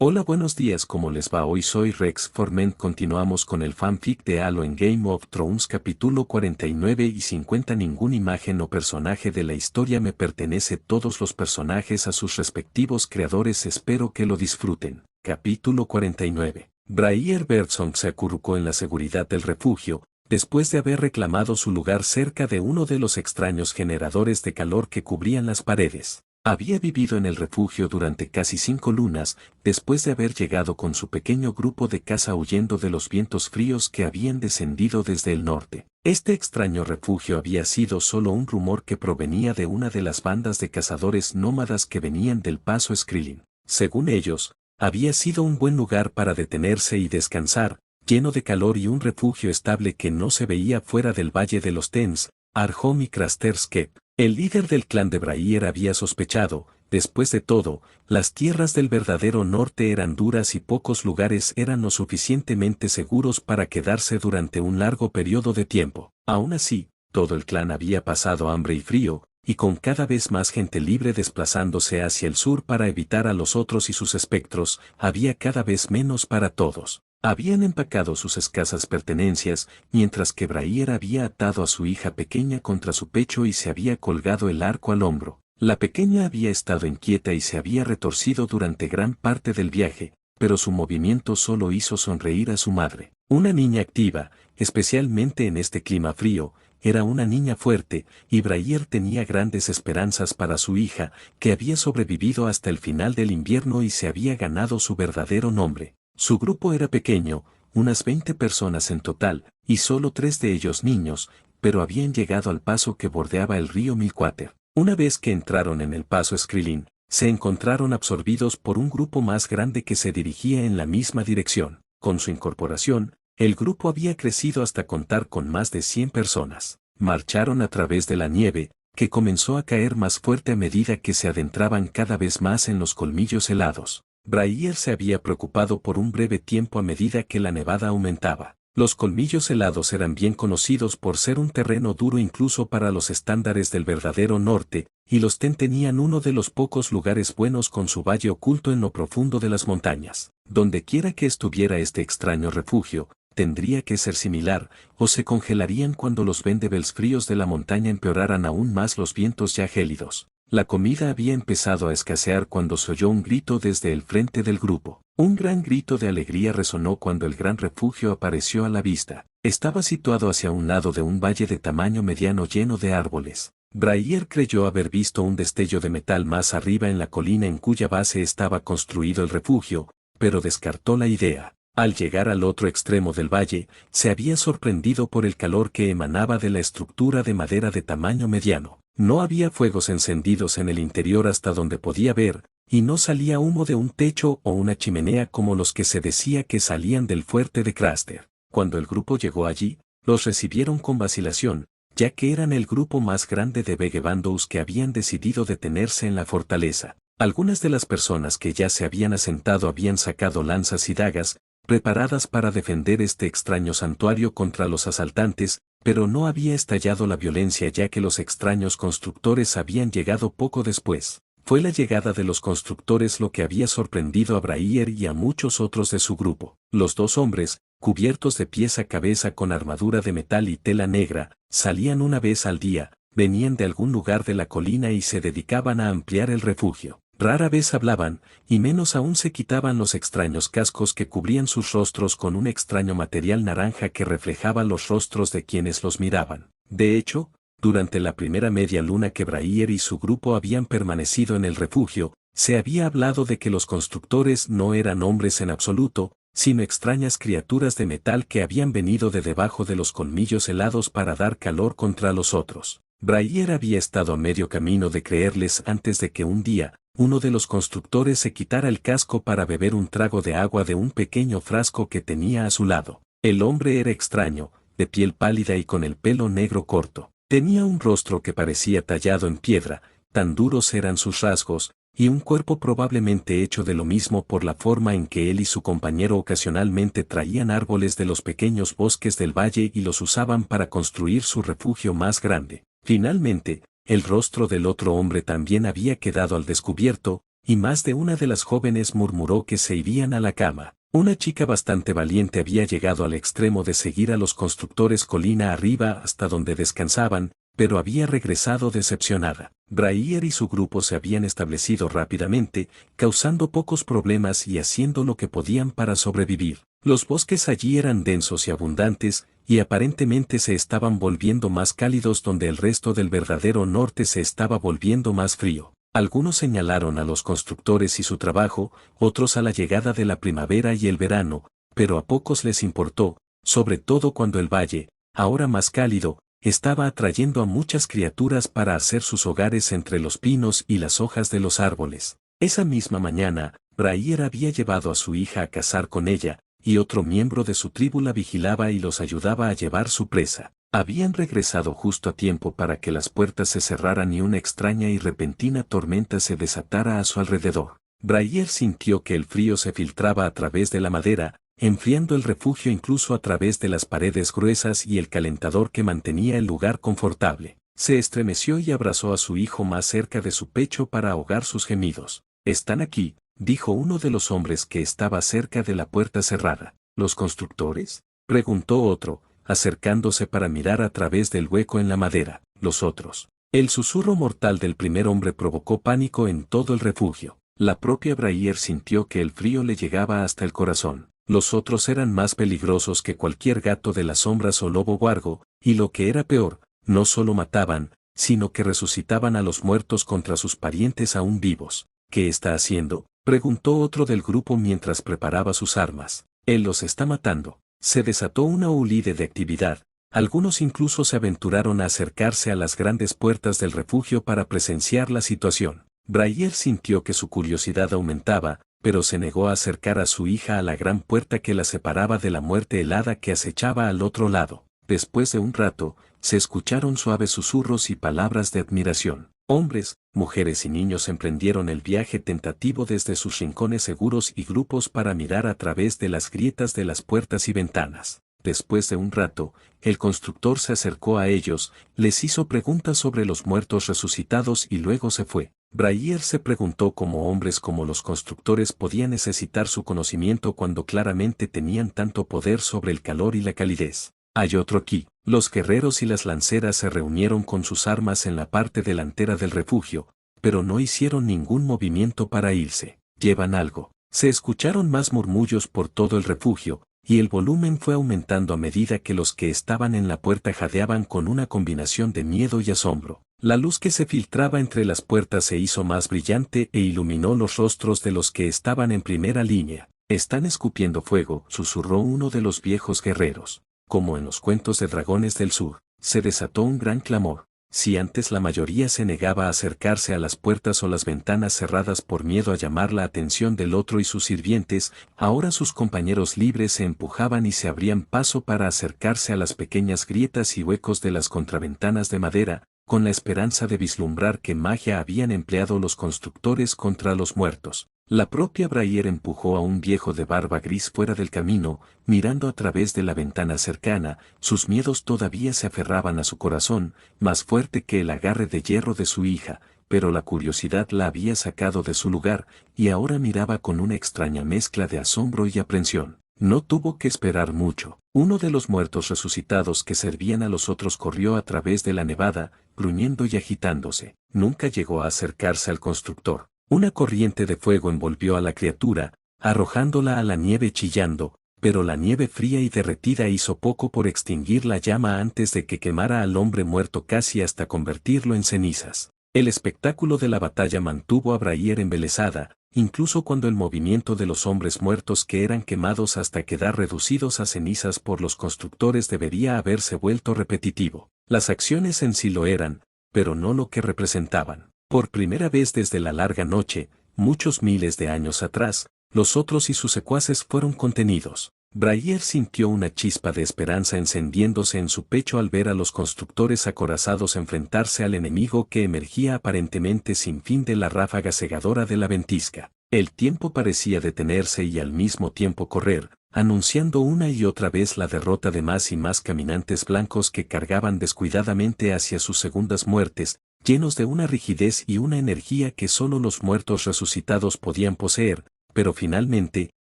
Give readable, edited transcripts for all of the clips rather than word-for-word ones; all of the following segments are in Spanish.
Hola, buenos días, ¿cómo les va? Hoy soy Rex Forment. Continuamos con el fanfic de Halo en Game of Thrones capítulo 49 y 50. Ninguna imagen o personaje de la historia me pertenece, todos los personajes a sus respectivos creadores. Espero que lo disfruten. Capítulo 49. Briar Bergsong se acurrucó en la seguridad del refugio, después de haber reclamado su lugar cerca de uno de los extraños generadores de calor que cubrían las paredes. Había vivido en el refugio durante casi 5 lunas, después de haber llegado con su pequeño grupo de caza huyendo de los vientos fríos que habían descendido desde el norte. Este extraño refugio había sido solo un rumor que provenía de una de las bandas de cazadores nómadas que venían del paso Skrillin. Según ellos, había sido un buen lugar para detenerse y descansar, lleno de calor y un refugio estable que no se veía fuera del Valle de los Tens, Arhom y Crasterskep. El líder del clan de Briar había sospechado, después de todo, las tierras del verdadero norte eran duras y pocos lugares eran lo suficientemente seguros para quedarse durante un largo periodo de tiempo. Aún así, todo el clan había pasado hambre y frío, y con cada vez más gente libre desplazándose hacia el sur para evitar a los otros y sus espectros, había cada vez menos para todos. Habían empacado sus escasas pertenencias, mientras que Briar había atado a su hija pequeña contra su pecho y se había colgado el arco al hombro. La pequeña había estado inquieta y se había retorcido durante gran parte del viaje, pero su movimiento solo hizo sonreír a su madre. Una niña activa, especialmente en este clima frío, era una niña fuerte, y Briar tenía grandes esperanzas para su hija, que había sobrevivido hasta el final del invierno y se había ganado su verdadero nombre. Su grupo era pequeño, unas 20 personas en total, y solo 3 de ellos niños, pero habían llegado al paso que bordeaba el río Milkwater. Una vez que entraron en el paso Skrillin, se encontraron absorbidos por un grupo más grande que se dirigía en la misma dirección. Con su incorporación, el grupo había crecido hasta contar con más de 100 personas. Marcharon a través de la nieve, que comenzó a caer más fuerte a medida que se adentraban cada vez más en los colmillos helados. Briar se había preocupado por un breve tiempo a medida que la nevada aumentaba. Los colmillos helados eran bien conocidos por ser un terreno duro incluso para los estándares del verdadero norte, y los Ten tenían uno de los pocos lugares buenos con su valle oculto en lo profundo de las montañas. Donde quiera que estuviera este extraño refugio, tendría que ser similar, o se congelarían cuando los vendebels fríos de la montaña empeoraran aún más los vientos ya gélidos. La comida había empezado a escasear cuando se oyó un grito desde el frente del grupo. Un gran grito de alegría resonó cuando el gran refugio apareció a la vista. Estaba situado hacia un lado de un valle de tamaño mediano lleno de árboles. Briar creyó haber visto un destello de metal más arriba en la colina en cuya base estaba construido el refugio, pero descartó la idea. Al llegar al otro extremo del valle, se había sorprendido por el calor que emanaba de la estructura de madera de tamaño mediano. No había fuegos encendidos en el interior hasta donde podía ver, y no salía humo de un techo o una chimenea como los que se decía que salían del fuerte de Craster. Cuando el grupo llegó allí, los recibieron con vacilación, ya que eran el grupo más grande de Vagabonds que habían decidido detenerse en la fortaleza. Algunas de las personas que ya se habían asentado habían sacado lanzas y dagas, preparadas para defender este extraño santuario contra los asaltantes, pero no había estallado la violencia ya que los extraños constructores habían llegado poco después. Fue la llegada de los constructores lo que había sorprendido a Briar y a muchos otros de su grupo. Los 2 hombres, cubiertos de pies a cabeza con armadura de metal y tela negra, salían una vez al día, venían de algún lugar de la colina y se dedicaban a ampliar el refugio. Rara vez hablaban, y menos aún se quitaban los extraños cascos que cubrían sus rostros con un extraño material naranja que reflejaba los rostros de quienes los miraban. De hecho, durante la primera media luna que Briar y su grupo habían permanecido en el refugio, se había hablado de que los constructores no eran hombres en absoluto, sino extrañas criaturas de metal que habían venido de debajo de los colmillos helados para dar calor contra los otros. Briar había estado a medio camino de creerles antes de que un día, uno de los constructores se quitara el casco para beber un trago de agua de un pequeño frasco que tenía a su lado. El hombre era extraño, de piel pálida y con el pelo negro corto. Tenía un rostro que parecía tallado en piedra, tan duros eran sus rasgos, y un cuerpo probablemente hecho de lo mismo por la forma en que él y su compañero ocasionalmente traían árboles de los pequeños bosques del valle y los usaban para construir su refugio más grande. Finalmente, el rostro del otro hombre también había quedado al descubierto, y más de una de las jóvenes murmuró que se irían a la cama. Una chica bastante valiente había llegado al extremo de seguir a los constructores colina arriba hasta donde descansaban, pero había regresado decepcionada. Braier y su grupo se habían establecido rápidamente, causando pocos problemas y haciendo lo que podían para sobrevivir. Los bosques allí eran densos y abundantes, y aparentemente se estaban volviendo más cálidos donde el resto del verdadero norte se estaba volviendo más frío. Algunos señalaron a los constructores y su trabajo, otros a la llegada de la primavera y el verano, pero a pocos les importó, sobre todo cuando el valle, ahora más cálido, estaba atrayendo a muchas criaturas para hacer sus hogares entre los pinos y las hojas de los árboles. Esa misma mañana, Braier había llevado a su hija a cazar con ella, y otro miembro de su tribu la vigilaba y los ayudaba a llevar su presa. Habían regresado justo a tiempo para que las puertas se cerraran y una extraña y repentina tormenta se desatara a su alrededor. Braier sintió que el frío se filtraba a través de la madera, enfriando el refugio incluso a través de las paredes gruesas y el calentador que mantenía el lugar confortable. Se estremeció y abrazó a su hijo más cerca de su pecho para ahogar sus gemidos. «Están aquí», dijo uno de los hombres que estaba cerca de la puerta cerrada. «¿Los constructores?», preguntó otro, acercándose para mirar a través del hueco en la madera. «Los otros». El susurro mortal del primer hombre provocó pánico en todo el refugio. La propia Braier sintió que el frío le llegaba hasta el corazón. Los otros eran más peligrosos que cualquier gato de las sombras o lobo huargo, y lo que era peor, no solo mataban, sino que resucitaban a los muertos contra sus parientes aún vivos. «¿Qué está haciendo?», preguntó otro del grupo mientras preparaba sus armas. «Él los está matando». Se desató una huida de actividad. Algunos incluso se aventuraron a acercarse a las grandes puertas del refugio para presenciar la situación. Braier sintió que su curiosidad aumentaba, pero se negó a acercar a su hija a la gran puerta que la separaba de la muerte helada que acechaba al otro lado. Después de un rato, se escucharon suaves susurros y palabras de admiración. Hombres, mujeres y niños emprendieron el viaje tentativo desde sus rincones seguros y grupos para mirar a través de las grietas de las puertas y ventanas. Después de un rato, el constructor se acercó a ellos, les hizo preguntas sobre los muertos resucitados y luego se fue. Braier se preguntó cómo hombres como los constructores podían necesitar su conocimiento cuando claramente tenían tanto poder sobre el calor y la calidez. «Hay otro aquí». Los guerreros y las lanceras se reunieron con sus armas en la parte delantera del refugio, pero no hicieron ningún movimiento para irse. «¿Llevan algo?». Se escucharon más murmullos por todo el refugio, y el volumen fue aumentando a medida que los que estaban en la puerta jadeaban con una combinación de miedo y asombro. La luz que se filtraba entre las puertas se hizo más brillante e iluminó los rostros de los que estaban en primera línea. «Están escupiendo fuego», susurró uno de los viejos guerreros. Como en los cuentos de dragones del sur, se desató un gran clamor. Si antes la mayoría se negaba a acercarse a las puertas o las ventanas cerradas por miedo a llamar la atención del otro y sus sirvientes, ahora sus compañeros libres se empujaban y se abrían paso para acercarse a las pequeñas grietas y huecos de las contraventanas de madera, con la esperanza de vislumbrar qué magia habían empleado los constructores contra los muertos. La propia Braier empujó a un viejo de barba gris fuera del camino, mirando a través de la ventana cercana. Sus miedos todavía se aferraban a su corazón, más fuerte que el agarre de hierro de su hija, pero la curiosidad la había sacado de su lugar, y ahora miraba con una extraña mezcla de asombro y aprensión. No tuvo que esperar mucho. Uno de los muertos resucitados que servían a los otros corrió a través de la nevada, gruñendo y agitándose. Nunca llegó a acercarse al constructor. Una corriente de fuego envolvió a la criatura, arrojándola a la nieve chillando, pero la nieve fría y derretida hizo poco por extinguir la llama antes de que quemara al hombre muerto casi hasta convertirlo en cenizas. El espectáculo de la batalla mantuvo a Braier embelesada, incluso cuando el movimiento de los hombres muertos que eran quemados hasta quedar reducidos a cenizas por los constructores debería haberse vuelto repetitivo. Las acciones en sí lo eran, pero no lo que representaban. Por primera vez desde la larga noche, muchos miles de años atrás, los otros y sus secuaces fueron contenidos. Braier sintió una chispa de esperanza encendiéndose en su pecho al ver a los constructores acorazados enfrentarse al enemigo que emergía aparentemente sin fin de la ráfaga cegadora de la ventisca. El tiempo parecía detenerse y al mismo tiempo correr, anunciando una y otra vez la derrota de más y más caminantes blancos que cargaban descuidadamente hacia sus segundas muertes, llenos de una rigidez y una energía que solo los muertos resucitados podían poseer, pero finalmente,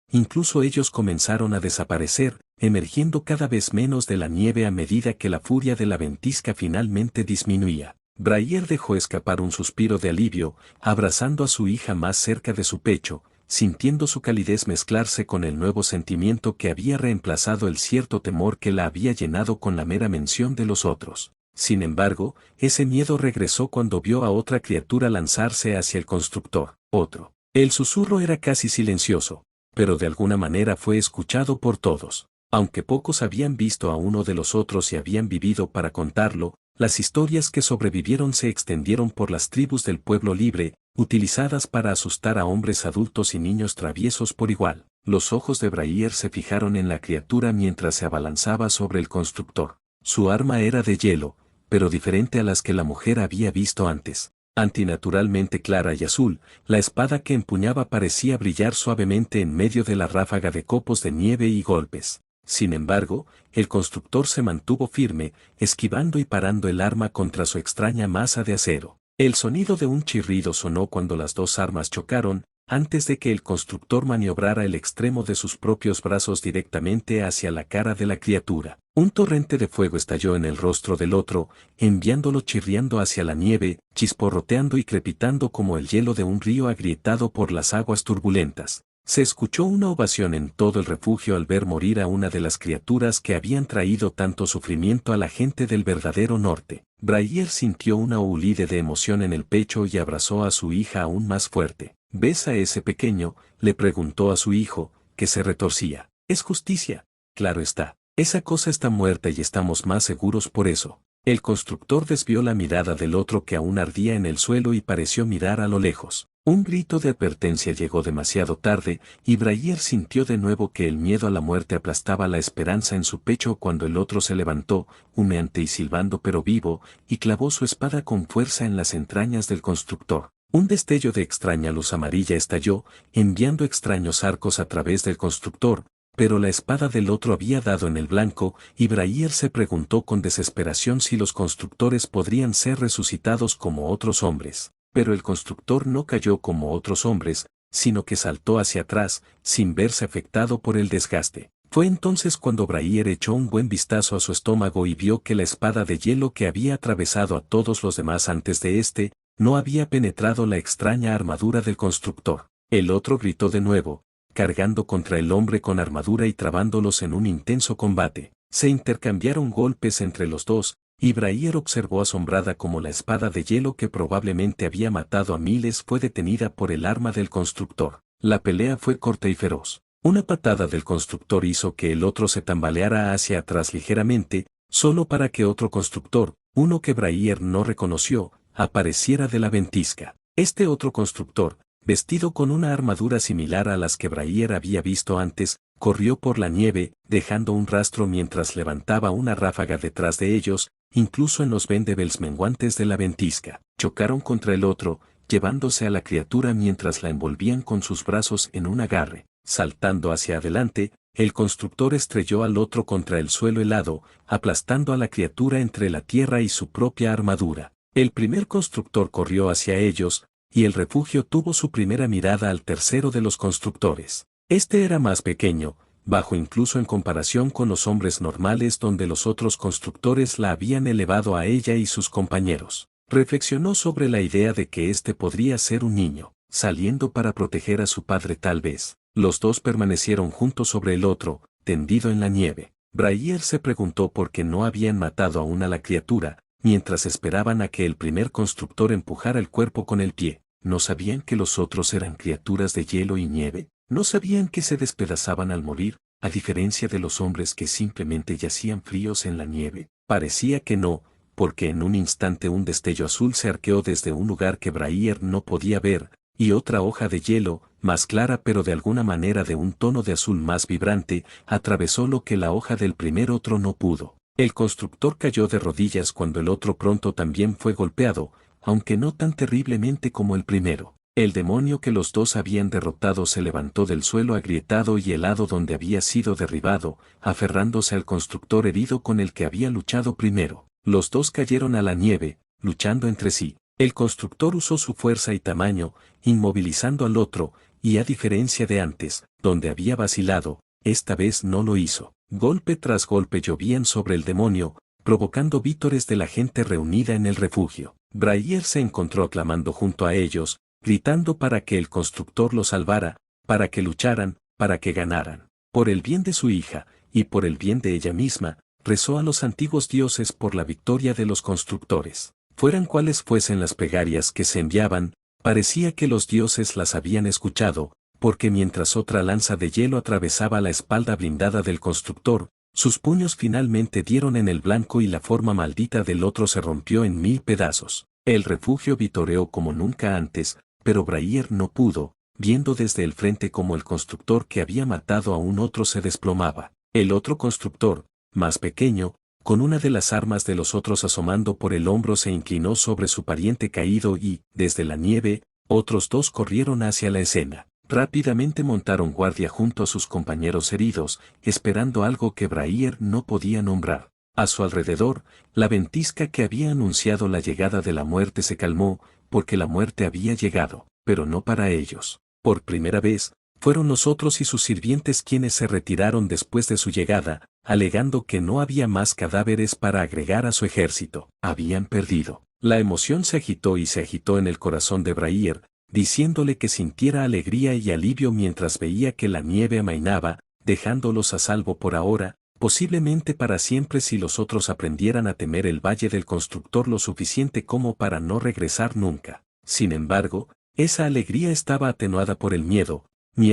incluso ellos comenzaron a desaparecer, emergiendo cada vez menos de la nieve a medida que la furia de la ventisca finalmente disminuía. Brayer dejó escapar un suspiro de alivio, abrazando a su hija más cerca de su pecho, sintiendo su calidez mezclarse con el nuevo sentimiento que había reemplazado el cierto temor que la había llenado con la mera mención de los otros. Sin embargo, ese miedo regresó cuando vio a otra criatura lanzarse hacia el constructor. Otro. El susurro era casi silencioso, pero de alguna manera fue escuchado por todos. Aunque pocos habían visto a uno de los otros y habían vivido para contarlo, las historias que sobrevivieron se extendieron por las tribus del pueblo libre, utilizadas para asustar a hombres adultos y niños traviesos por igual. Los ojos de Brayer se fijaron en la criatura mientras se abalanzaba sobre el constructor. Su arma era de hielo, pero diferente a las que la mujer había visto antes. Antinaturalmente clara y azul, la espada que empuñaba parecía brillar suavemente en medio de la ráfaga de copos de nieve y golpes. Sin embargo, el constructor se mantuvo firme, esquivando y parando el arma contra su extraña masa de acero. El sonido de un chirrido sonó cuando las dos armas chocaron, antes de que el constructor maniobrara el extremo de sus propios brazos directamente hacia la cara de la criatura. Un torrente de fuego estalló en el rostro del otro, enviándolo chirriando hacia la nieve, chisporroteando y crepitando como el hielo de un río agrietado por las aguas turbulentas. Se escuchó una ovación en todo el refugio al ver morir a una de las criaturas que habían traído tanto sufrimiento a la gente del verdadero norte. Brayer sintió una ulide de emoción en el pecho y abrazó a su hija aún más fuerte. ¿Ves a ese pequeño?, le preguntó a su hijo, que se retorcía. Es justicia. Claro está. Esa cosa está muerta y estamos más seguros por eso. El constructor desvió la mirada del otro que aún ardía en el suelo y pareció mirar a lo lejos. Un grito de advertencia llegó demasiado tarde, y Brayer sintió de nuevo que el miedo a la muerte aplastaba la esperanza en su pecho cuando el otro se levantó, humeante y silbando pero vivo, y clavó su espada con fuerza en las entrañas del constructor. Un destello de extraña luz amarilla estalló, enviando extraños arcos a través del constructor, pero la espada del otro había dado en el blanco, y Brayer se preguntó con desesperación si los constructores podrían ser resucitados como otros hombres. Pero el constructor no cayó como otros hombres, sino que saltó hacia atrás, sin verse afectado por el desgaste. Fue entonces cuando Brayer echó un buen vistazo a su estómago y vio que la espada de hielo que había atravesado a todos los demás antes de este, no había penetrado la extraña armadura del constructor. El otro gritó de nuevo, cargando contra el hombre con armadura y trabándolos en un intenso combate. Se intercambiaron golpes entre los dos, y Brayer observó asombrada cómo la espada de hielo que probablemente había matado a miles fue detenida por el arma del constructor. La pelea fue corta y feroz. Una patada del constructor hizo que el otro se tambaleara hacia atrás ligeramente, solo para que otro constructor, uno que Brayer no reconoció, apareciera de la ventisca. Este otro constructor, vestido con una armadura similar a las que Brayer había visto antes, corrió por la nieve, dejando un rastro mientras levantaba una ráfaga detrás de ellos, incluso en los vendebels menguantes de la ventisca. Chocaron contra el otro, llevándose a la criatura mientras la envolvían con sus brazos en un agarre. Saltando hacia adelante, el constructor estrelló al otro contra el suelo helado, aplastando a la criatura entre la tierra y su propia armadura. El primer constructor corrió hacia ellos, y el refugio tuvo su primera mirada al tercero de los constructores. Este era más pequeño, bajo incluso en comparación con los hombres normales donde los otros constructores la habían elevado a ella y sus compañeros. Reflexionó sobre la idea de que este podría ser un niño, saliendo para proteger a su padre tal vez. Los dos permanecieron juntos sobre el otro, tendido en la nieve. Brayer se preguntó por qué no habían matado aún a la criatura, mientras esperaban a que el primer constructor empujara el cuerpo con el pie. ¿No sabían que los otros eran criaturas de hielo y nieve? ¿No sabían que se despedazaban al morir, a diferencia de los hombres que simplemente yacían fríos en la nieve? Parecía que no, porque en un instante un destello azul se arqueó desde un lugar que Brayer no podía ver, y otra hoja de hielo, más clara pero de alguna manera de un tono de azul más vibrante, atravesó lo que la hoja del primer otro no pudo. El constructor cayó de rodillas cuando el otro pronto también fue golpeado, aunque no tan terriblemente como el primero. El demonio que los dos habían derrotado se levantó del suelo agrietado y helado donde había sido derribado, aferrándose al constructor herido con el que había luchado primero. Los dos cayeron a la nieve, luchando entre sí. El constructor usó su fuerza y tamaño, inmovilizando al otro, y a diferencia de antes, donde había vacilado, esta vez no lo hizo. Golpe tras golpe llovían sobre el demonio, provocando vítores de la gente reunida en el refugio. Brailler se encontró clamando junto a ellos, gritando para que el constructor lo salvara, para que lucharan, para que ganaran. Por el bien de su hija, y por el bien de ella misma, rezó a los antiguos dioses por la victoria de los constructores. Fueran cuales fuesen las plegarias que se enviaban, parecía que los dioses las habían escuchado, porque mientras otra lanza de hielo atravesaba la espalda blindada del constructor, sus puños finalmente dieron en el blanco y la forma maldita del otro se rompió en 1000 pedazos. El refugio vitoreó como nunca antes, pero Brailler no pudo, viendo desde el frente como el constructor que había matado a un otro se desplomaba. El otro constructor, más pequeño, con una de las armas de los otros asomando por el hombro se inclinó sobre su pariente caído y, desde la nieve, otros dos corrieron hacia la escena. Rápidamente montaron guardia junto a sus compañeros heridos, esperando algo que Brailler no podía nombrar. A su alrededor, la ventisca que había anunciado la llegada de la muerte se calmó, porque la muerte había llegado, pero no para ellos. Por primera vez, fueron los otros y sus sirvientes quienes se retiraron después de su llegada, alegando que no había más cadáveres para agregar a su ejército. Habían perdido. La emoción se agitó y se agitó en el corazón de Brailler, diciéndole que sintiera alegría y alivio mientras veía que la nieve amainaba, dejándolos a salvo por ahora, posiblemente para siempre si los otros aprendieran a temer el valle del constructor lo suficiente como para no regresar nunca. Sin embargo, esa alegría estaba atenuada por el miedo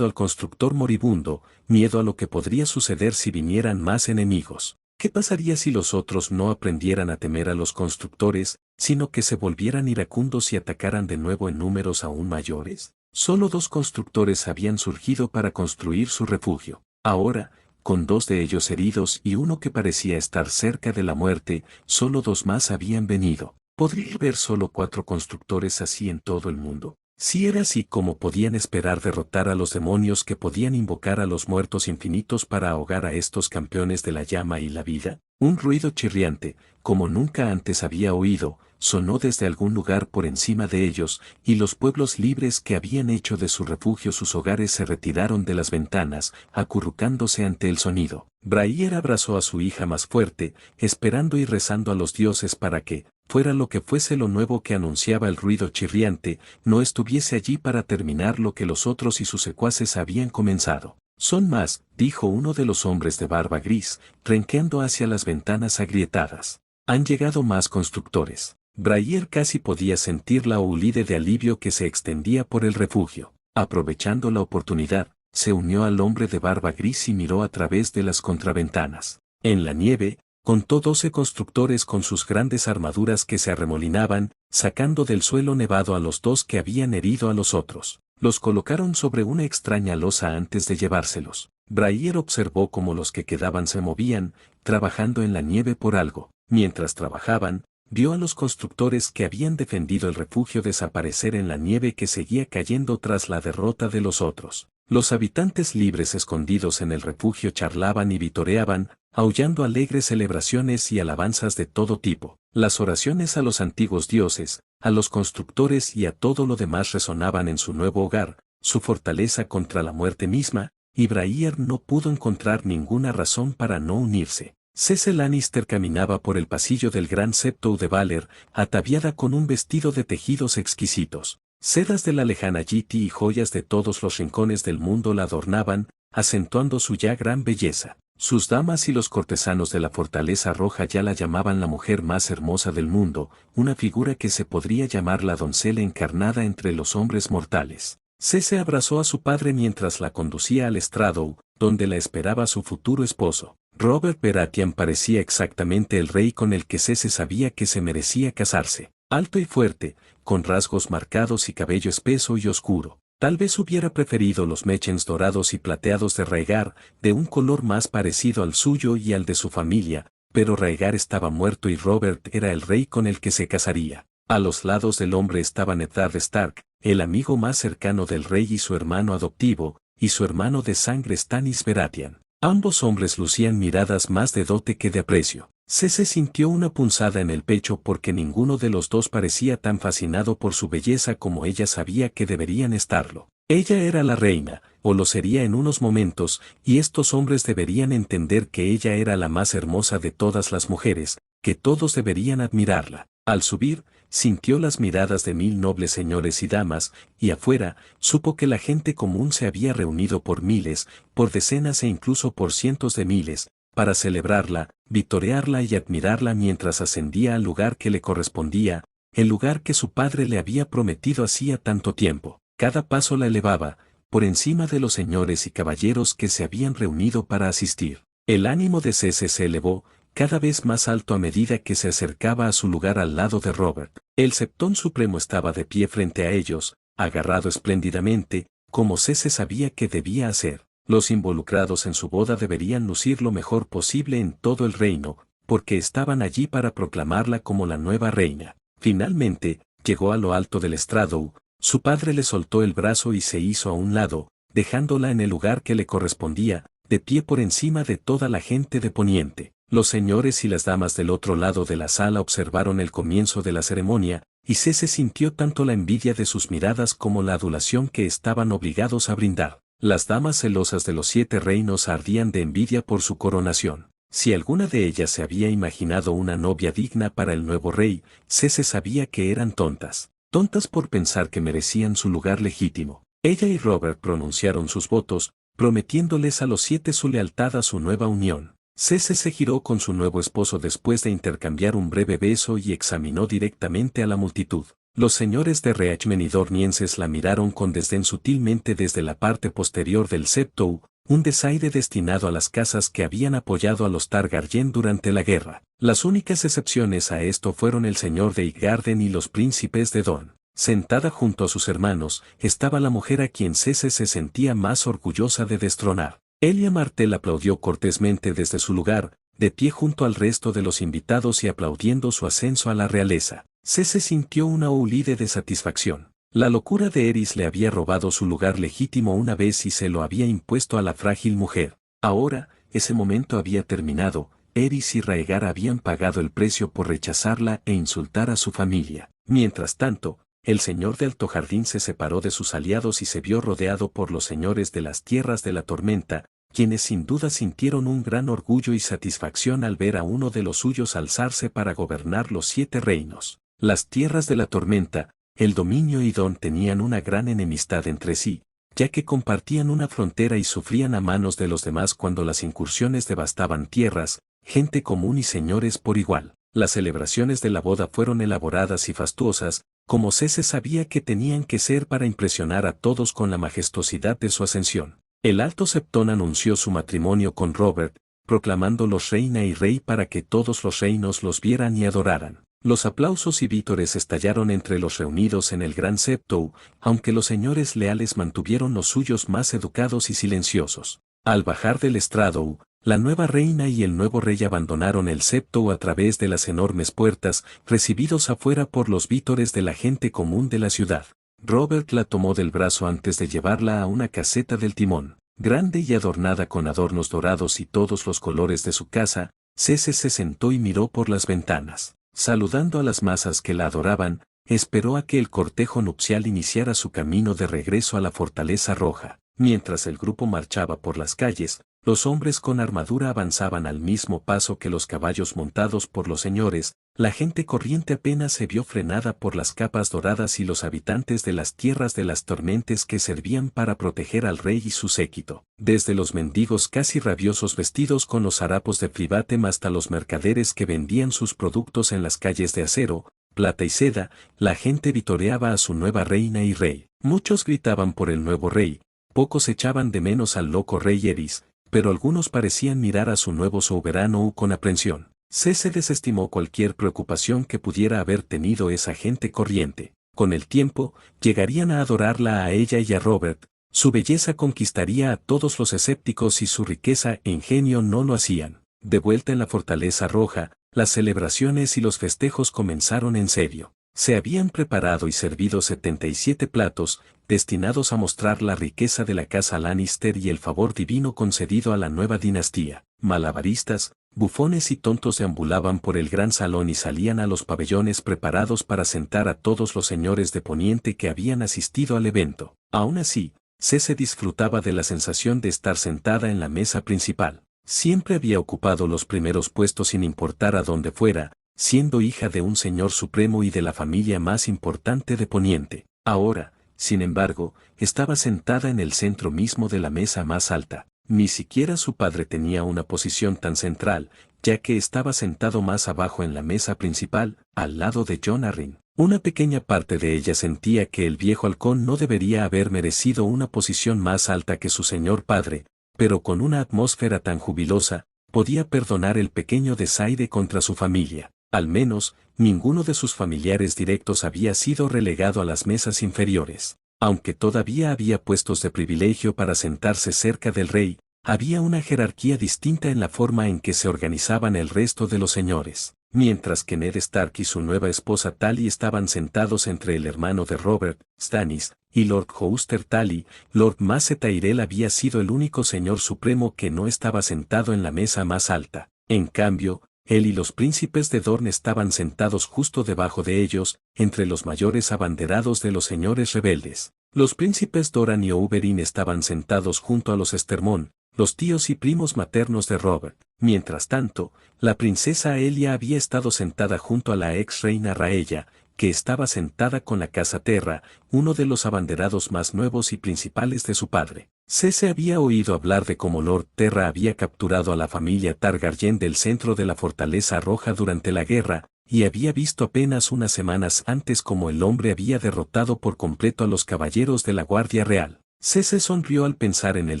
al constructor moribundo, miedo a lo que podría suceder si vinieran más enemigos. ¿Qué pasaría si los otros no aprendieran a temer a los constructores, sino que se volvieran iracundos y atacaran de nuevo en números aún mayores? Solo 2 constructores habían surgido para construir su refugio. Ahora, con 2 de ellos heridos y uno que parecía estar cerca de la muerte, solo 2 más habían venido. ¿Podría haber solo 4 constructores así en todo el mundo? Si era así, ¿cómo podían esperar derrotar a los demonios que podían invocar a los muertos infinitos para ahogar a estos campeones de la llama y la vida? Un ruido chirriante, como nunca antes había oído, sonó desde algún lugar por encima de ellos, y los pueblos libres que habían hecho de su refugio sus hogares se retiraron de las ventanas, acurrucándose ante el sonido. Brailler abrazó a su hija más fuerte, esperando y rezando a los dioses para que, fuera lo que fuese lo nuevo que anunciaba el ruido chirriante, no estuviese allí para terminar lo que los otros y sus secuaces habían comenzado. Son más, dijo uno de los hombres de barba gris, renqueando hacia las ventanas agrietadas. Han llegado más constructores. Brailler casi podía sentir la olide de alivio que se extendía por el refugio. Aprovechando la oportunidad, se unió al hombre de barba gris y miró a través de las contraventanas. En la nieve, contó 12 constructores con sus grandes armaduras que se arremolinaban, sacando del suelo nevado a los 2 que habían herido a los otros. Los colocaron sobre una extraña losa antes de llevárselos. Brailler observó cómo los que quedaban se movían, trabajando en la nieve por algo. Mientras trabajaban, vio a los constructores que habían defendido el refugio desaparecer en la nieve que seguía cayendo tras la derrota de los otros. Los habitantes libres escondidos en el refugio charlaban y vitoreaban, aullando alegres celebraciones y alabanzas de todo tipo. Las oraciones a los antiguos dioses, a los constructores y a todo lo demás resonaban en su nuevo hogar, su fortaleza contra la muerte misma, y Brailler no pudo encontrar ninguna razón para no unirse. Cersei Lannister caminaba por el pasillo del gran septo de Valer, ataviada con un vestido de tejidos exquisitos. Sedas de la lejana Yiti y joyas de todos los rincones del mundo la adornaban, acentuando su ya gran belleza. Sus damas y los cortesanos de la fortaleza roja ya la llamaban la mujer más hermosa del mundo, una figura que se podría llamar la doncella encarnada entre los hombres mortales. Cersei abrazó a su padre mientras la conducía al estrado, donde la esperaba su futuro esposo. Robert Baratheon parecía exactamente el rey con el que Cersei sabía que se merecía casarse. Alto y fuerte, con rasgos marcados y cabello espeso y oscuro. Tal vez hubiera preferido los mechens dorados y plateados de Rhaegar, de un color más parecido al suyo y al de su familia, pero Rhaegar estaba muerto y Robert era el rey con el que se casaría. A los lados del hombre estaban Eddard Stark, el amigo más cercano del rey y su hermano adoptivo, y su hermano de sangre Stannis Baratheon. Ambos hombres lucían miradas más de dote que de aprecio. Cese sintió una punzada en el pecho porque ninguno de los dos parecía tan fascinado por su belleza como ella sabía que deberían estarlo. Ella era la reina, o lo sería en unos momentos, y estos hombres deberían entender que ella era la más hermosa de todas las mujeres, que todos deberían admirarla. Al subir, sintió las miradas de 1000 nobles señores y damas, y afuera, supo que la gente común se había reunido por miles, por decenas e incluso por cientos de miles, para celebrarla, vitorearla y admirarla mientras ascendía al lugar que le correspondía, el lugar que su padre le había prometido hacía tanto tiempo. Cada paso la elevaba, por encima de los señores y caballeros que se habían reunido para asistir. El ánimo de Cese se elevó, cada vez más alto a medida que se acercaba a su lugar al lado de Robert. El Septón Supremo estaba de pie frente a ellos, agarrado espléndidamente, como Cese sabía que debía hacer. Los involucrados en su boda deberían lucir lo mejor posible en todo el reino, porque estaban allí para proclamarla como la nueva reina. Finalmente, llegó a lo alto del estrado, su padre le soltó el brazo y se hizo a un lado, dejándola en el lugar que le correspondía, de pie por encima de toda la gente de Poniente. Los señores y las damas del otro lado de la sala observaron el comienzo de la ceremonia, y Cese sintió tanto la envidia de sus miradas como la adulación que estaban obligados a brindar. Las damas celosas de los 7 reinos ardían de envidia por su coronación. Si alguna de ellas se había imaginado una novia digna para el nuevo rey, Cese sabía que eran tontas. Tontas por pensar que merecían su lugar legítimo. Ella y Robert pronunciaron sus votos, prometiéndoles a los 7 su lealtad a su nueva unión. Cese se giró con su nuevo esposo después de intercambiar un breve beso y examinó directamente a la multitud. Los señores de Reachmen dornienses la miraron con desdén sutilmente desde la parte posterior del septo, un desaire destinado a las casas que habían apoyado a los Targaryen durante la guerra. Las únicas excepciones a esto fueron el señor de Highgarden y los príncipes de Dorne. Sentada junto a sus hermanos, estaba la mujer a quien Cese se sentía más orgullosa de destronar. Elia Martell aplaudió cortésmente desde su lugar, de pie junto al resto de los invitados y aplaudiendo su ascenso a la realeza. Cese sintió una hulida de satisfacción. La locura de Eris le había robado su lugar legítimo una vez y se lo había impuesto a la frágil mujer. Ahora, ese momento había terminado, Eris y Rhaegar habían pagado el precio por rechazarla e insultar a su familia. Mientras tanto, el señor de Alto Jardín se separó de sus aliados y se vio rodeado por los señores de las Tierras de la Tormenta, quienes sin duda sintieron un gran orgullo y satisfacción al ver a uno de los suyos alzarse para gobernar los 7 reinos. Las Tierras de la Tormenta, el dominio y Don tenían una gran enemistad entre sí, ya que compartían una frontera y sufrían a manos de los demás cuando las incursiones devastaban tierras, gente común y señores por igual. Las celebraciones de la boda fueron elaboradas y fastuosas, como Cese sabía que tenían que ser para impresionar a todos con la majestuosidad de su ascensión. El Alto Septón anunció su matrimonio con Robert, proclamándolos reina y rey para que todos los reinos los vieran y adoraran. Los aplausos y vítores estallaron entre los reunidos en el Gran Septo, aunque los señores leales mantuvieron los suyos más educados y silenciosos. Al bajar del estrado, la nueva reina y el nuevo rey abandonaron el septo a través de las enormes puertas, recibidos afuera por los vítores de la gente común de la ciudad. Robert la tomó del brazo antes de llevarla a una caseta del timón. Grande y adornada con adornos dorados y todos los colores de su casa, Cese se sentó y miró por las ventanas. Saludando a las masas que la adoraban, esperó a que el cortejo nupcial iniciara su camino de regreso a la Fortaleza Roja. Mientras el grupo marchaba por las calles, los hombres con armadura avanzaban al mismo paso que los caballos montados por los señores, la gente corriente apenas se vio frenada por las capas doradas y los habitantes de las tierras de las tormentes que servían para proteger al rey y su séquito. Desde los mendigos casi rabiosos vestidos con los harapos de Privatem hasta los mercaderes que vendían sus productos en las calles de acero, plata y seda, la gente vitoreaba a su nueva reina y rey. Muchos gritaban por el nuevo rey, pocos echaban de menos al loco rey Eris, pero algunos parecían mirar a su nuevo soberano con aprensión. Cese desestimó cualquier preocupación que pudiera haber tenido esa gente corriente. Con el tiempo, llegarían a adorarla a ella y a Robert, su belleza conquistaría a todos los escépticos y su riqueza e ingenio no lo hacían. De vuelta en la Fortaleza Roja, las celebraciones y los festejos comenzaron en serio. Se habían preparado y servido 77 platos, destinados a mostrar la riqueza de la casa Lannister y el favor divino concedido a la nueva dinastía. Malabaristas, bufones y tontos deambulaban por el gran salón y salían a los pabellones preparados para sentar a todos los señores de Poniente que habían asistido al evento. Aún así, Cece disfrutaba de la sensación de estar sentada en la mesa principal. Siempre había ocupado los primeros puestos sin importar a dónde fuera, siendo hija de un señor supremo y de la familia más importante de Poniente. Ahora, sin embargo, estaba sentada en el centro mismo de la mesa más alta. Ni siquiera su padre tenía una posición tan central, ya que estaba sentado más abajo en la mesa principal, al lado de John Arryn. Una pequeña parte de ella sentía que el viejo halcón no debería haber merecido una posición más alta que su señor padre, pero con una atmósfera tan jubilosa, podía perdonar el pequeño desaire contra su familia. Al menos, ninguno de sus familiares directos había sido relegado a las mesas inferiores. Aunque todavía había puestos de privilegio para sentarse cerca del rey, había una jerarquía distinta en la forma en que se organizaban el resto de los señores. Mientras que Ned Stark y su nueva esposa Tally estaban sentados entre el hermano de Robert, Stannis, y Lord Hoster Tully, Lord Mace Tyrell había sido el único señor supremo que no estaba sentado en la mesa más alta. En cambio, él y los príncipes de Dorne estaban sentados justo debajo de ellos, entre los mayores abanderados de los señores rebeldes. Los príncipes Doran y Oberyn estaban sentados junto a los Estermón, los tíos y primos maternos de Robert. Mientras tanto, la princesa Elia había estado sentada junto a la ex reina Raella, que estaba sentada con la casa Terra, uno de los abanderados más nuevos y principales de su padre. Cece había oído hablar de cómo Lord Terra había capturado a la familia Targaryen del centro de la Fortaleza Roja durante la guerra, y había visto apenas unas semanas antes cómo el hombre había derrotado por completo a los caballeros de la Guardia Real. Cece sonrió al pensar en el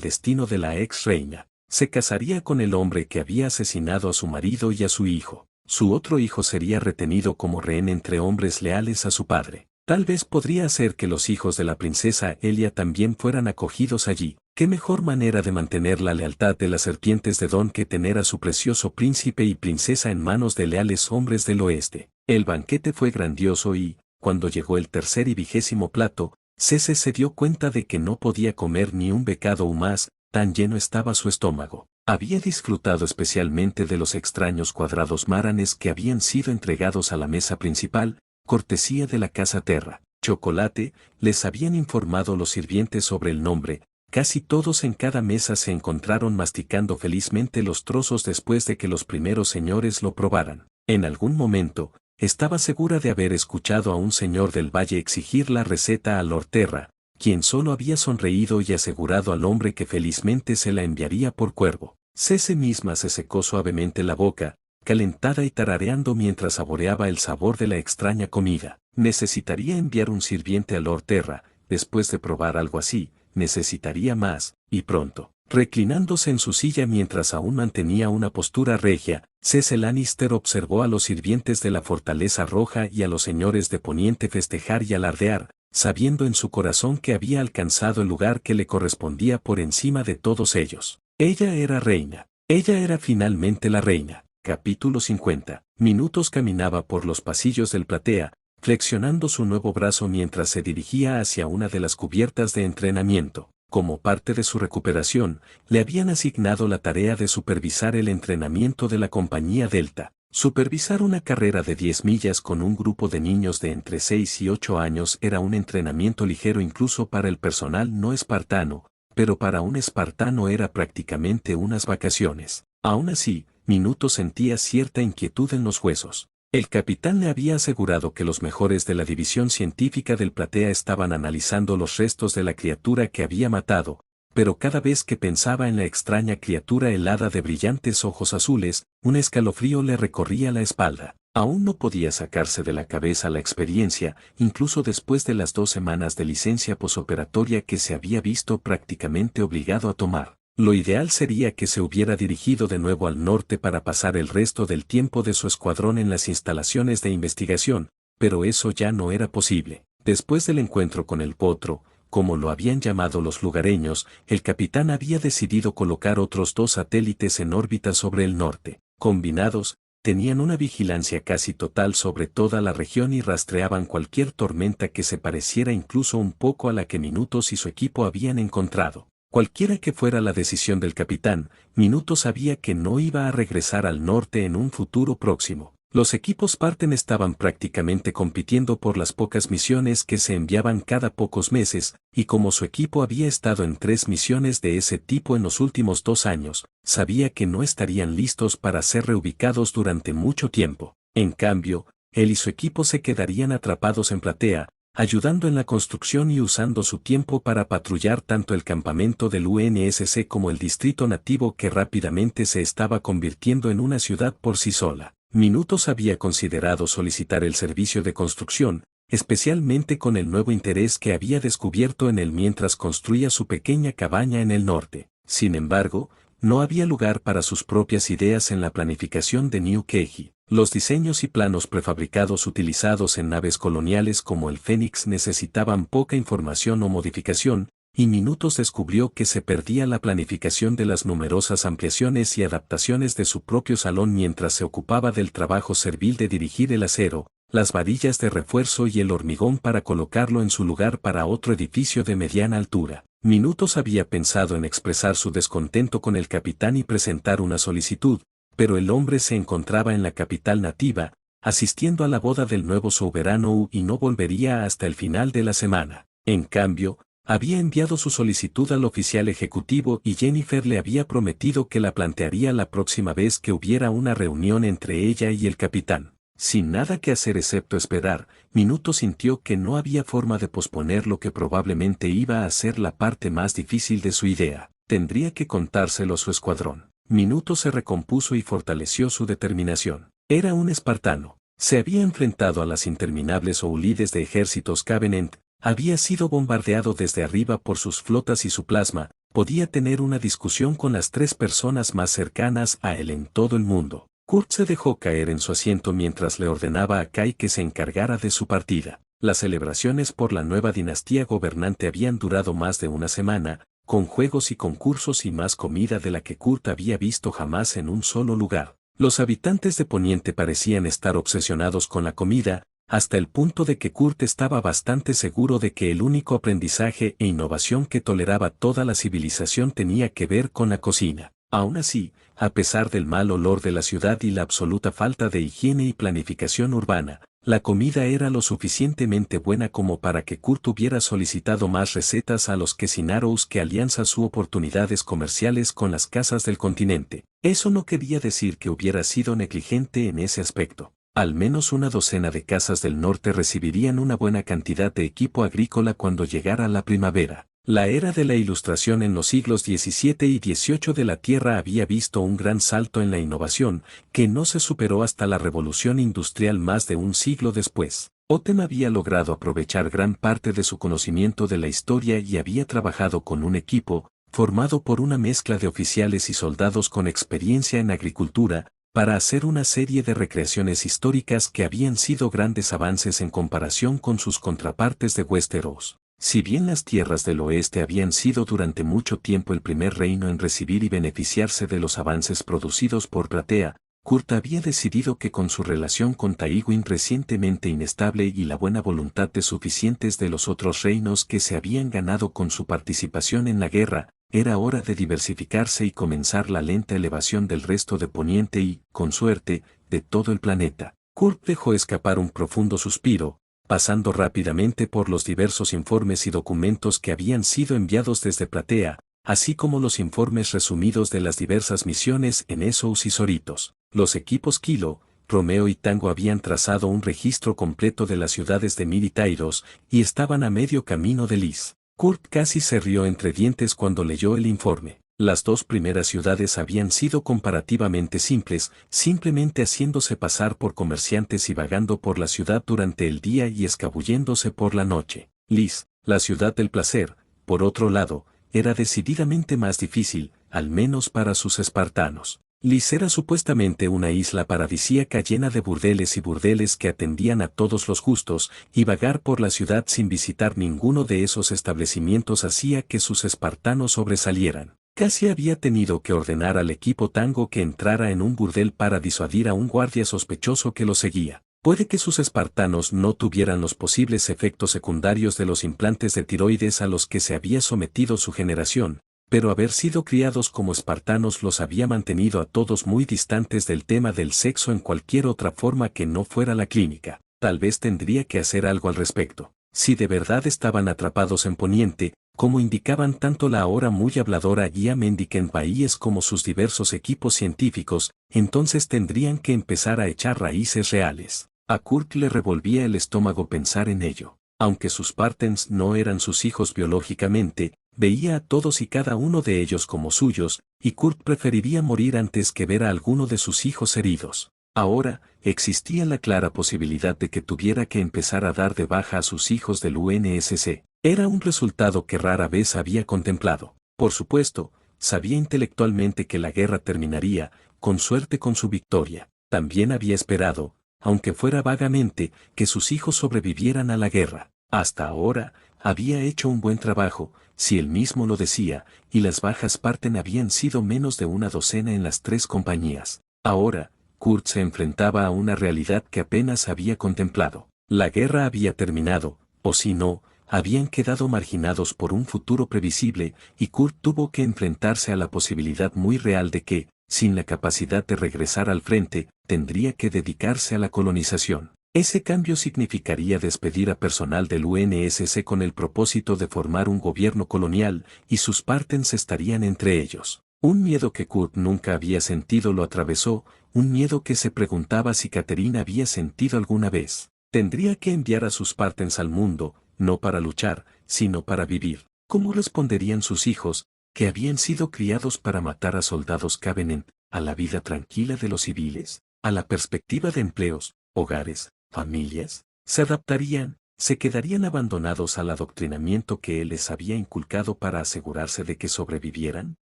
destino de la ex reina. Se casaría con el hombre que había asesinado a su marido y a su hijo. Su otro hijo sería retenido como rehén entre hombres leales a su padre. Tal vez podría hacer que los hijos de la princesa Elia también fueran acogidos allí. ¿Qué mejor manera de mantener la lealtad de las serpientes de Don que tener a su precioso príncipe y princesa en manos de leales hombres del oeste? El banquete fue grandioso y, cuando llegó el tercer y 20º plato, Cece se dio cuenta de que no podía comer ni un bocado más, tan lleno estaba su estómago. Había disfrutado especialmente de los extraños cuadrados maranes que habían sido entregados a la mesa principal, cortesía de la casa Terra. Chocolate, les habían informado los sirvientes sobre el nombre. Casi todos en cada mesa se encontraron masticando felizmente los trozos después de que los primeros señores lo probaran. En algún momento, estaba segura de haber escuchado a un señor del valle exigir la receta a Lord Terra, quien solo había sonreído y asegurado al hombre que felizmente se la enviaría por cuervo. Cece misma se secó suavemente la boca, calentada y tarareando mientras saboreaba el sabor de la extraña comida. Necesitaría enviar un sirviente a Lord Terra. Después de probar algo así, necesitaría más, y pronto. Reclinándose en su silla mientras aún mantenía una postura regia, Cece Lannister observó a los sirvientes de la Fortaleza Roja y a los señores de Poniente festejar y alardear, sabiendo en su corazón que había alcanzado el lugar que le correspondía por encima de todos ellos. Ella era reina. Ella era finalmente la reina. Capítulo 50. Minutos caminaba por los pasillos del platea, flexionando su nuevo brazo mientras se dirigía hacia una de las cubiertas de entrenamiento. Como parte de su recuperación, le habían asignado la tarea de supervisar el entrenamiento de la compañía Delta. Supervisar una carrera de 10 millas con un grupo de niños de entre 6 y 8 años era un entrenamiento ligero incluso para el personal no espartano, pero para un espartano era prácticamente unas vacaciones. Aún así, Minuto sentía cierta inquietud en los huesos. El capitán le había asegurado que los mejores de la división científica del platea estaban analizando los restos de la criatura que había matado, pero cada vez que pensaba en la extraña criatura helada de brillantes ojos azules, un escalofrío le recorría la espalda. Aún no podía sacarse de la cabeza la experiencia, incluso después de las 2 semanas de licencia posoperatoria que se había visto prácticamente obligado a tomar. Lo ideal sería que se hubiera dirigido de nuevo al norte para pasar el resto del tiempo de su escuadrón en las instalaciones de investigación, pero eso ya no era posible. Después del encuentro con el potro, como lo habían llamado los lugareños, el capitán había decidido colocar otros 2 satélites en órbita sobre el norte. Combinados, tenían una vigilancia casi total sobre toda la región y rastreaban cualquier tormenta que se pareciera incluso un poco a la que Minutos y su equipo habían encontrado. Cualquiera que fuera la decisión del capitán, Minuto sabía que no iba a regresar al norte en un futuro próximo. Los equipos Spartan estaban prácticamente compitiendo por las pocas misiones que se enviaban cada pocos meses, y como su equipo había estado en 3 misiones de ese tipo en los últimos 2 años, sabía que no estarían listos para ser reubicados durante mucho tiempo. En cambio, él y su equipo se quedarían atrapados en Platea, ayudando en la construcción y usando su tiempo para patrullar tanto el campamento del UNSC como el distrito nativo que rápidamente se estaba convirtiendo en una ciudad por sí sola. Minutos había considerado solicitar el servicio de construcción, especialmente con el nuevo interés que había descubierto en él mientras construía su pequeña cabaña en el norte. Sin embargo, no había lugar para sus propias ideas en la planificación de New Keiji. Los diseños y planos prefabricados utilizados en naves coloniales como el Fénix necesitaban poca información o modificación, y Minutos descubrió que se perdía la planificación de las numerosas ampliaciones y adaptaciones de su propio salón mientras se ocupaba del trabajo servil de dirigir el acero, las varillas de refuerzo y el hormigón para colocarlo en su lugar para otro edificio de mediana altura. Minutos había pensado en expresar su descontento con el capitán y presentar una solicitud, pero el hombre se encontraba en la capital nativa, asistiendo a la boda del nuevo soberano y no volvería hasta el final de la semana. En cambio, había enviado su solicitud al oficial ejecutivo y Jennifer le había prometido que la plantearía la próxima vez que hubiera una reunión entre ella y el capitán. Sin nada que hacer excepto esperar, Minuto sintió que no había forma de posponer lo que probablemente iba a ser la parte más difícil de su idea. Tendría que contárselo a su escuadrón. Minuto se recompuso y fortaleció su determinación. Era un espartano. Se había enfrentado a las interminables oulides de ejércitos Covenant, había sido bombardeado desde arriba por sus flotas y su plasma, podía tener una discusión con las 3 personas más cercanas a él en todo el mundo. Kurt se dejó caer en su asiento mientras le ordenaba a Kai que se encargara de su partida. Las celebraciones por la nueva dinastía gobernante habían durado más de una semana, con juegos y concursos y más comida de la que Kurt había visto jamás en un solo lugar. Los habitantes de Poniente parecían estar obsesionados con la comida, hasta el punto de que Kurt estaba bastante seguro de que el único aprendizaje e innovación que toleraba toda la civilización tenía que ver con la cocina. Aún así, a pesar del mal olor de la ciudad y la absoluta falta de higiene y planificación urbana, la comida era lo suficientemente buena como para que Kurt hubiera solicitado más recetas a los Kesinaros que alianzas u oportunidades comerciales con las casas del continente. Eso no quería decir que hubiera sido negligente en ese aspecto. Al menos una docena de casas del norte recibirían una buena cantidad de equipo agrícola cuando llegara la primavera. La era de la Ilustración en los siglos XVII y XVIII de la Tierra había visto un gran salto en la innovación, que no se superó hasta la Revolución Industrial más de un siglo después. Otten había logrado aprovechar gran parte de su conocimiento de la historia y había trabajado con un equipo, formado por una mezcla de oficiales y soldados con experiencia en agricultura, para hacer una serie de recreaciones históricas que habían sido grandes avances en comparación con sus contrapartes de Westeros. Si bien las tierras del oeste habían sido durante mucho tiempo el primer reino en recibir y beneficiarse de los avances producidos por Platea, Kurt había decidido que con su relación con Tywin recientemente inestable y la buena voluntad de suficientes de los otros reinos que se habían ganado con su participación en la guerra, era hora de diversificarse y comenzar la lenta elevación del resto de Poniente y, con suerte, de todo el planeta. Kurt dejó escapar un profundo suspiro, pasando rápidamente por los diversos informes y documentos que habían sido enviados desde Platea, así como los informes resumidos de las diversas misiones en Essos y Soritos. Los equipos Kilo, Romeo y Tango habían trazado un registro completo de las ciudades de Mir y Tyros, y estaban a medio camino de Lys. Kurt casi se rió entre dientes cuando leyó el informe. Las 2 primeras ciudades habían sido comparativamente simples, simplemente haciéndose pasar por comerciantes y vagando por la ciudad durante el día y escabulléndose por la noche. Lys, la ciudad del placer, por otro lado, era decididamente más difícil, al menos para sus espartanos. Lys era supuestamente una isla paradisíaca llena de burdeles que atendían a todos los gustos, y vagar por la ciudad sin visitar ninguno de esos establecimientos hacía que sus espartanos sobresalieran. Casi había tenido que ordenar al equipo Tango que entrara en un burdel para disuadir a un guardia sospechoso que lo seguía. Puede que sus espartanos no tuvieran los posibles efectos secundarios de los implantes de tiroides a los que se había sometido su generación, pero haber sido criados como espartanos los había mantenido a todos muy distantes del tema del sexo en cualquier otra forma que no fuera la clínica. Tal vez tendría que hacer algo al respecto. Si de verdad estaban atrapados en Poniente, como indicaban tanto la ahora muy habladora guía Mendicanpaíes como sus diversos equipos científicos, entonces tendrían que empezar a echar raíces reales. A Kurt le revolvía el estómago pensar en ello. Aunque sus Spartans no eran sus hijos biológicamente, veía a todos y cada uno de ellos como suyos, y Kurt preferiría morir antes que ver a alguno de sus hijos heridos. Ahora, existía la clara posibilidad de que tuviera que empezar a dar de baja a sus hijos del UNSC. Era un resultado que rara vez había contemplado. Por supuesto, sabía intelectualmente que la guerra terminaría, con suerte con su victoria. También había esperado, aunque fuera vagamente, que sus hijos sobrevivieran a la guerra. Hasta ahora, había hecho un buen trabajo, si él mismo lo decía, y las bajas Spartan habían sido menos de una docena en las 3 compañías. Ahora, Kurt se enfrentaba a una realidad que apenas había contemplado. La guerra había terminado, o si no, habían quedado marginados por un futuro previsible, y Kurt tuvo que enfrentarse a la posibilidad muy real de que, sin la capacidad de regresar al frente, tendría que dedicarse a la colonización. Ese cambio significaría despedir a personal del UNSC con el propósito de formar un gobierno colonial, y sus Spartans estarían entre ellos. Un miedo que Kurt nunca había sentido lo atravesó, un miedo que se preguntaba si Catherine había sentido alguna vez. Tendría que enviar a sus Spartans al mundo, no para luchar, sino para vivir. ¿Cómo responderían sus hijos, que habían sido criados para matar a soldados Covenant, a la vida tranquila de los civiles, a la perspectiva de empleos, hogares, familias? ¿Se adaptarían? ¿Se quedarían abandonados al adoctrinamiento que él les había inculcado para asegurarse de que sobrevivieran?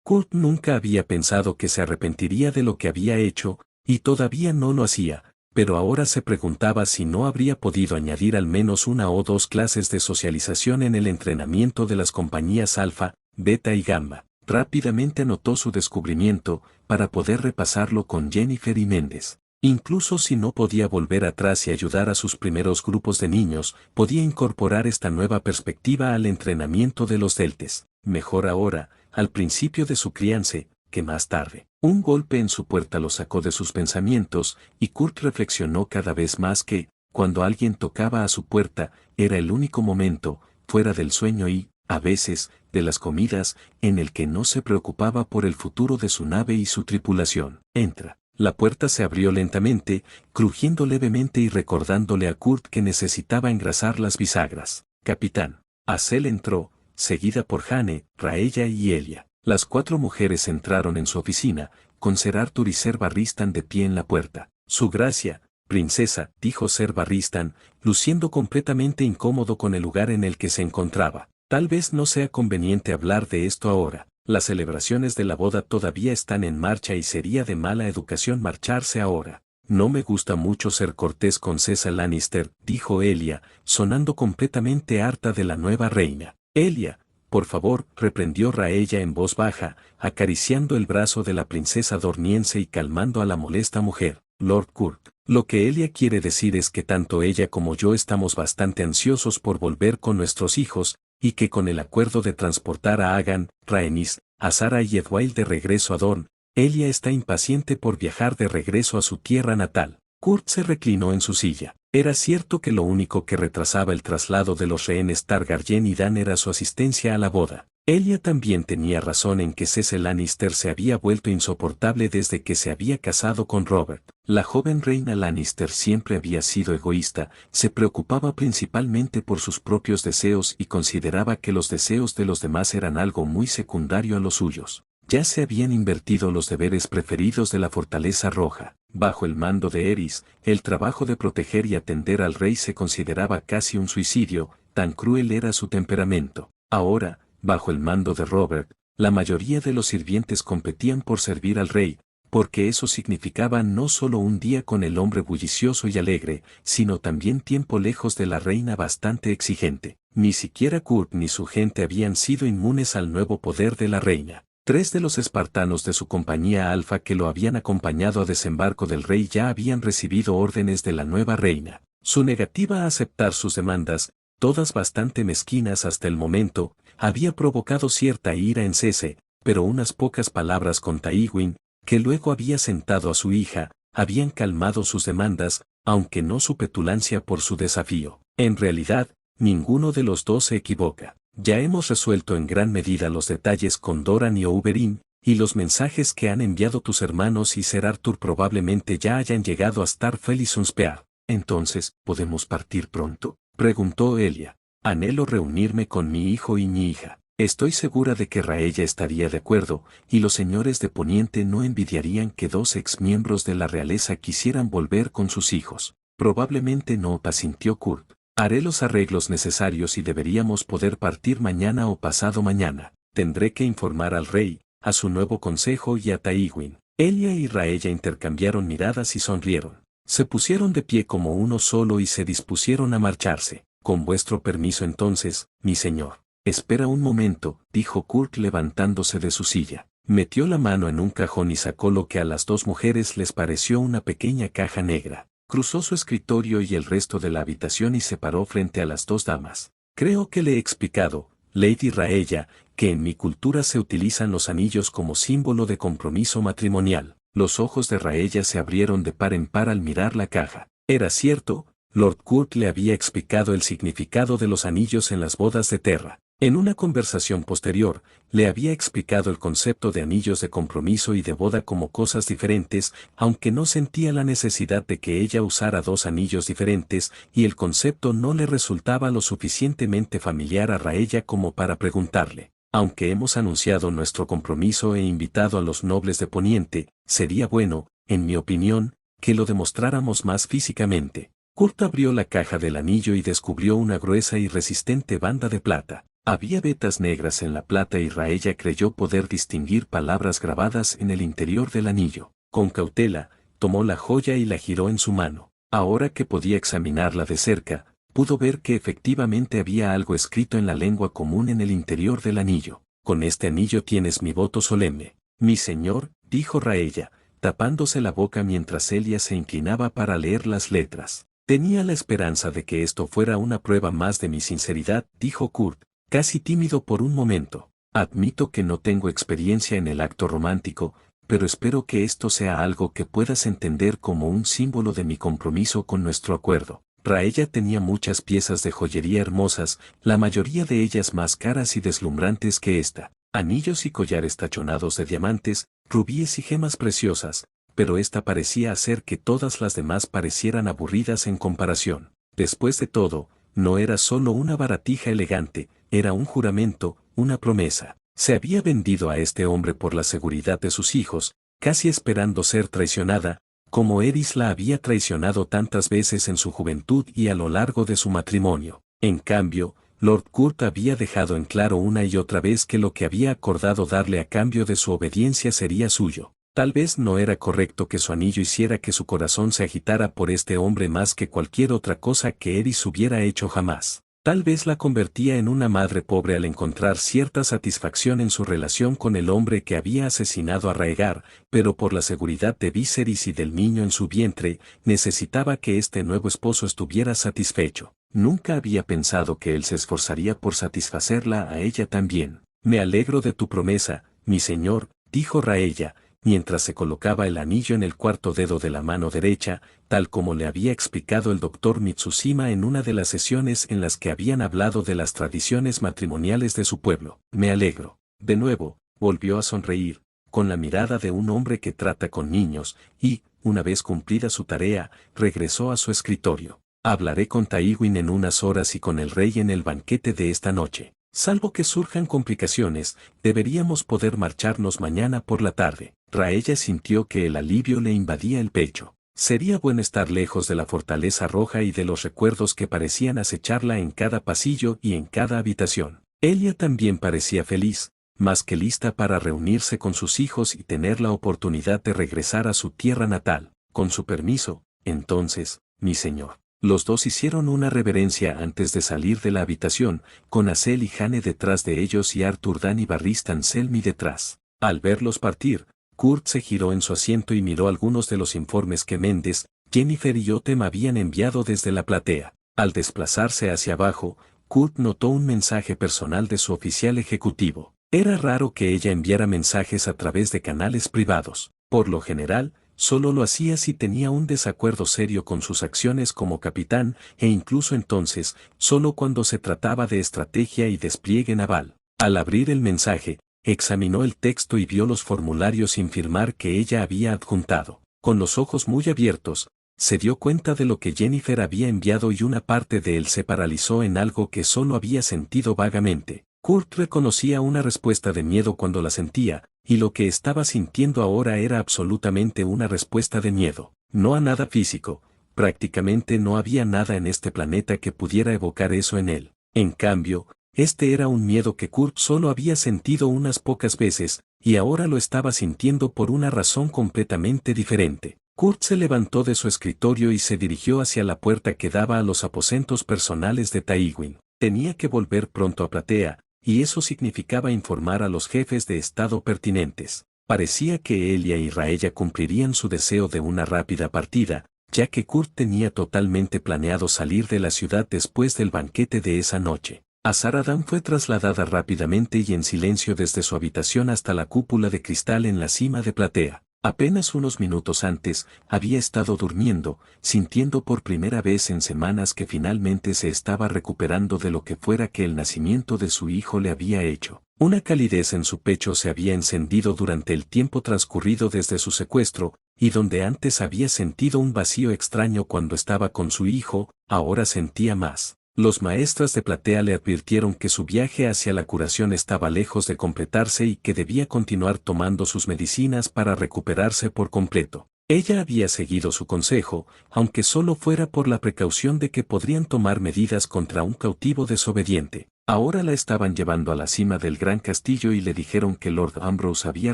Kurt nunca había pensado que se arrepentiría de lo que había hecho, y todavía no lo hacía, pero ahora se preguntaba si no habría podido añadir al menos 1 o 2 clases de socialización en el entrenamiento de las compañías Alfa, Beta y Gamma. Rápidamente anotó su descubrimiento, para poder repasarlo con Jennifer y Méndez. Incluso si no podía volver atrás y ayudar a sus primeros grupos de niños, podía incorporar esta nueva perspectiva al entrenamiento de los deltes. Mejor ahora, al principio de su crianza, que más tarde. Un golpe en su puerta lo sacó de sus pensamientos, y Kurt reflexionó cada vez más que, cuando alguien tocaba a su puerta, era el único momento, fuera del sueño y, a veces, de las comidas, en el que no se preocupaba por el futuro de su nave y su tripulación. Entra. La puerta se abrió lentamente, crujiendo levemente y recordándole a Kurt que necesitaba engrasar las bisagras. Capitán. Hazel entró, seguida por Jane, Raella y Elia. Las 4 mujeres entraron en su oficina, con Ser Arthur y Ser Barristan de pie en la puerta. Su gracia, princesa, dijo Ser Barristan, luciendo completamente incómodo con el lugar en el que se encontraba. Tal vez no sea conveniente hablar de esto ahora. Las celebraciones de la boda todavía están en marcha y sería de mala educación marcharse ahora. No me gusta mucho ser cortés con César Lannister, dijo Elia, sonando completamente harta de la nueva reina. Elia, por favor, reprendió Raella en voz baja, acariciando el brazo de la princesa dorniense y calmando a la molesta mujer. Lord Kurt, lo que Elia quiere decir es que tanto ella como yo estamos bastante ansiosos por volver con nuestros hijos, y que con el acuerdo de transportar a Agan, Rhaenys, a Sara y Edwail de regreso a Dorne, Elia está impaciente por viajar de regreso a su tierra natal. Kurt se reclinó en su silla. Era cierto que lo único que retrasaba el traslado de los rehenes Targaryen y Dan era su asistencia a la boda. Elia también tenía razón en que Cersei Lannister se había vuelto insoportable desde que se había casado con Robert. La joven reina Lannister siempre había sido egoísta, se preocupaba principalmente por sus propios deseos y consideraba que los deseos de los demás eran algo muy secundario a los suyos. Ya se habían invertido los deberes preferidos de la Fortaleza Roja. Bajo el mando de Eris, el trabajo de proteger y atender al rey se consideraba casi un suicidio, tan cruel era su temperamento. Ahora, bajo el mando de Robert, la mayoría de los sirvientes competían por servir al rey, porque eso significaba no solo un día con el hombre bullicioso y alegre, sino también tiempo lejos de la reina bastante exigente. Ni siquiera Kurt ni su gente habían sido inmunes al nuevo poder de la reina. 3 de los espartanos de su compañía Alfa que lo habían acompañado a desembarco del rey ya habían recibido órdenes de la nueva reina. Su negativa a aceptar sus demandas, todas bastante mezquinas hasta el momento, había provocado cierta ira en Cersei, pero unas pocas palabras con Tywin, que luego había sentado a su hija, habían calmado sus demandas, aunque no su petulancia por su desafío. En realidad, ninguno de los dos se equivoca. Ya hemos resuelto en gran medida los detalles con Doran y Oberyn, y los mensajes que han enviado tus hermanos y Ser Arthur probablemente ya hayan llegado a Starfell y Sunspear. Entonces, ¿podemos partir pronto?, preguntó Elia. Anhelo reunirme con mi hijo y mi hija. Estoy segura de que Raella estaría de acuerdo, y los señores de Poniente no envidiarían que dos exmiembros de la realeza quisieran volver con sus hijos. Probablemente no, asintió Kurt. Haré los arreglos necesarios y deberíamos poder partir mañana o pasado mañana. Tendré que informar al rey, a su nuevo consejo y a Tywin. Elia y Raella intercambiaron miradas y sonrieron. Se pusieron de pie como uno solo y se dispusieron a marcharse. Con vuestro permiso entonces, mi señor. Espera un momento, dijo Kurt levantándose de su silla. Metió la mano en un cajón y sacó lo que a las dos mujeres les pareció una pequeña caja negra. Cruzó su escritorio y el resto de la habitación y se paró frente a las dos damas. Creo que le he explicado, Lady Raella, que en mi cultura se utilizan los anillos como símbolo de compromiso matrimonial. Los ojos de Raella se abrieron de par en par al mirar la caja. Era cierto, Lord Kurt le había explicado el significado de los anillos en las bodas de Terra. En una conversación posterior, le había explicado el concepto de anillos de compromiso y de boda como cosas diferentes, aunque no sentía la necesidad de que ella usara dos anillos diferentes, y el concepto no le resultaba lo suficientemente familiar a Raella como para preguntarle. Aunque hemos anunciado nuestro compromiso e invitado a los nobles de Poniente, sería bueno, en mi opinión, que lo demostráramos más físicamente. Kurt abrió la caja del anillo y descubrió una gruesa y resistente banda de plata. Había vetas negras en la plata y Raella creyó poder distinguir palabras grabadas en el interior del anillo. Con cautela, tomó la joya y la giró en su mano. Ahora que podía examinarla de cerca, pudo ver que efectivamente había algo escrito en la lengua común en el interior del anillo. Con este anillo tienes mi voto solemne. Mi señor, dijo Raella, tapándose la boca mientras Elia se inclinaba para leer las letras. Tenía la esperanza de que esto fuera una prueba más de mi sinceridad, dijo Kurt, casi tímido por un momento. Admito que no tengo experiencia en el acto romántico, pero espero que esto sea algo que puedas entender como un símbolo de mi compromiso con nuestro acuerdo. Raella tenía muchas piezas de joyería hermosas, la mayoría de ellas más caras y deslumbrantes que esta. Anillos y collares tachonados de diamantes, rubíes y gemas preciosas, pero esta parecía hacer que todas las demás parecieran aburridas en comparación. Después de todo, no era solo una baratija elegante, era un juramento, una promesa. Se había vendido a este hombre por la seguridad de sus hijos, casi esperando ser traicionada, como Eris la había traicionado tantas veces en su juventud y a lo largo de su matrimonio. En cambio, Lord Kurt había dejado en claro una y otra vez que lo que había acordado darle a cambio de su obediencia sería suyo. Tal vez no era correcto que su anillo hiciera que su corazón se agitara por este hombre más que cualquier otra cosa que Eris hubiera hecho jamás. Tal vez la convertía en una madre pobre al encontrar cierta satisfacción en su relación con el hombre que había asesinado a Rhaegar, pero por la seguridad de Viserys y del niño en su vientre, necesitaba que este nuevo esposo estuviera satisfecho. Nunca había pensado que él se esforzaría por satisfacerla a ella también. Me alegro de tu promesa, mi señor, dijo Raella, mientras se colocaba el anillo en el cuarto dedo de la mano derecha, tal como le había explicado el doctor Mitsushima en una de las sesiones en las que habían hablado de las tradiciones matrimoniales de su pueblo. Me alegro. De nuevo, volvió a sonreír, con la mirada de un hombre que trata con niños, y, una vez cumplida su tarea, regresó a su escritorio. Hablaré con Tywin en unas horas y con el rey en el banquete de esta noche. Salvo que surjan complicaciones, deberíamos poder marcharnos mañana por la tarde. Raella sintió que el alivio le invadía el pecho. Sería bueno estar lejos de la fortaleza roja y de los recuerdos que parecían acecharla en cada pasillo y en cada habitación. Elia también parecía feliz, más que lista para reunirse con sus hijos y tener la oportunidad de regresar a su tierra natal. Con su permiso, entonces, mi señor. Los dos hicieron una reverencia antes de salir de la habitación, con Acel y Jane detrás de ellos y Arthur Dany y Barristan Selmy detrás. Al verlos partir, Kurt se giró en su asiento y miró algunos de los informes que Mendes, Jennifer y Otem habían enviado desde la platea. Al desplazarse hacia abajo, Kurt notó un mensaje personal de su oficial ejecutivo. Era raro que ella enviara mensajes a través de canales privados. Por lo general, solo lo hacía si tenía un desacuerdo serio con sus acciones como capitán, e incluso entonces, solo cuando se trataba de estrategia y despliegue naval. Al abrir el mensaje, examinó el texto y vio los formularios sin firmar que ella había adjuntado. Con los ojos muy abiertos, se dio cuenta de lo que Jennifer había enviado y una parte de él se paralizó en algo que solo había sentido vagamente. Kurt reconocía una respuesta de miedo cuando la sentía, y lo que estaba sintiendo ahora era absolutamente una respuesta de miedo, no a nada físico. Prácticamente no había nada en este planeta que pudiera evocar eso en él. En cambio, este era un miedo que Kurt solo había sentido unas pocas veces, y ahora lo estaba sintiendo por una razón completamente diferente. Kurt se levantó de su escritorio y se dirigió hacia la puerta que daba a los aposentos personales de Tywin. Tenía que volver pronto a Platea, y eso significaba informar a los jefes de estado pertinentes. Parecía que Elia y Raella cumplirían su deseo de una rápida partida, ya que Kurt tenía totalmente planeado salir de la ciudad después del banquete de esa noche. Azar Ahai fue trasladada rápidamente y en silencio desde su habitación hasta la cúpula de cristal en la cima de Platea. Apenas unos minutos antes, había estado durmiendo, sintiendo por primera vez en semanas que finalmente se estaba recuperando de lo que fuera que el nacimiento de su hijo le había hecho. Una calidez en su pecho se había encendido durante el tiempo transcurrido desde su secuestro, y donde antes había sentido un vacío extraño cuando estaba con su hijo, ahora sentía más. Los maestros de Platea le advirtieron que su viaje hacia la curación estaba lejos de completarse y que debía continuar tomando sus medicinas para recuperarse por completo. Ella había seguido su consejo, aunque solo fuera por la precaución de que podrían tomar medidas contra un cautivo desobediente. Ahora la estaban llevando a la cima del gran castillo y le dijeron que Lord Ambrose había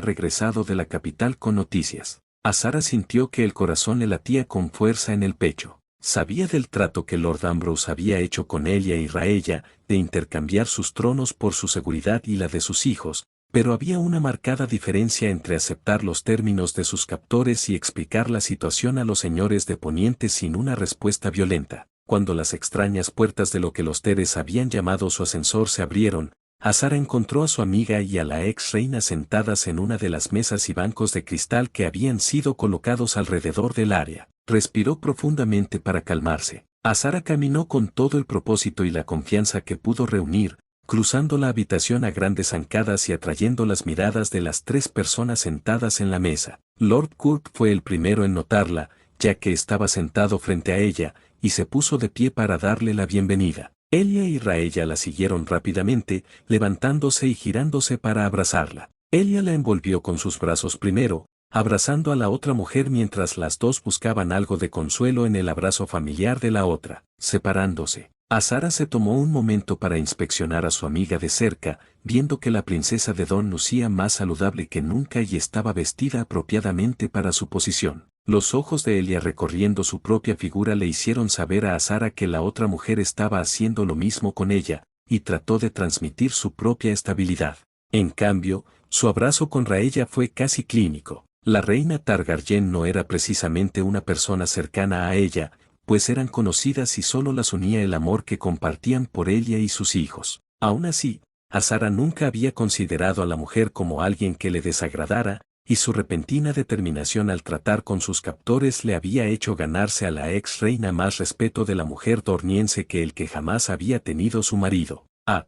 regresado de la capital con noticias. Azara sintió que el corazón le latía con fuerza en el pecho. Sabía del trato que Lord Ambrose había hecho con Elia y Raella, de intercambiar sus tronos por su seguridad y la de sus hijos, pero había una marcada diferencia entre aceptar los términos de sus captores y explicar la situación a los señores de Poniente sin una respuesta violenta. Cuando las extrañas puertas de lo que los Teres habían llamado su ascensor se abrieron, Azara encontró a su amiga y a la ex reina sentadas en una de las mesas y bancos de cristal que habían sido colocados alrededor del área. Respiró profundamente para calmarse. Azara caminó con todo el propósito y la confianza que pudo reunir, cruzando la habitación a grandes zancadas y atrayendo las miradas de las tres personas sentadas en la mesa. Lord Kurt fue el primero en notarla, ya que estaba sentado frente a ella, y se puso de pie para darle la bienvenida. Elia y Raella la siguieron rápidamente, levantándose y girándose para abrazarla. Elia la envolvió con sus brazos primero, abrazando a la otra mujer mientras las dos buscaban algo de consuelo en el abrazo familiar de la otra. Separándose, Azara se tomó un momento para inspeccionar a su amiga de cerca, viendo que la princesa de Don lucía más saludable que nunca y estaba vestida apropiadamente para su posición. Los ojos de Elia recorriendo su propia figura le hicieron saber a Azara que la otra mujer estaba haciendo lo mismo con ella, y trató de transmitir su propia estabilidad. En cambio, su abrazo con Raella fue casi clínico. La reina Targaryen no era precisamente una persona cercana a ella, pues eran conocidas y solo las unía el amor que compartían por ella y sus hijos. Aún así, Azara nunca había considerado a la mujer como alguien que le desagradara, y su repentina determinación al tratar con sus captores le había hecho ganarse a la ex reina más respeto de la mujer dorniense que el que jamás había tenido su marido.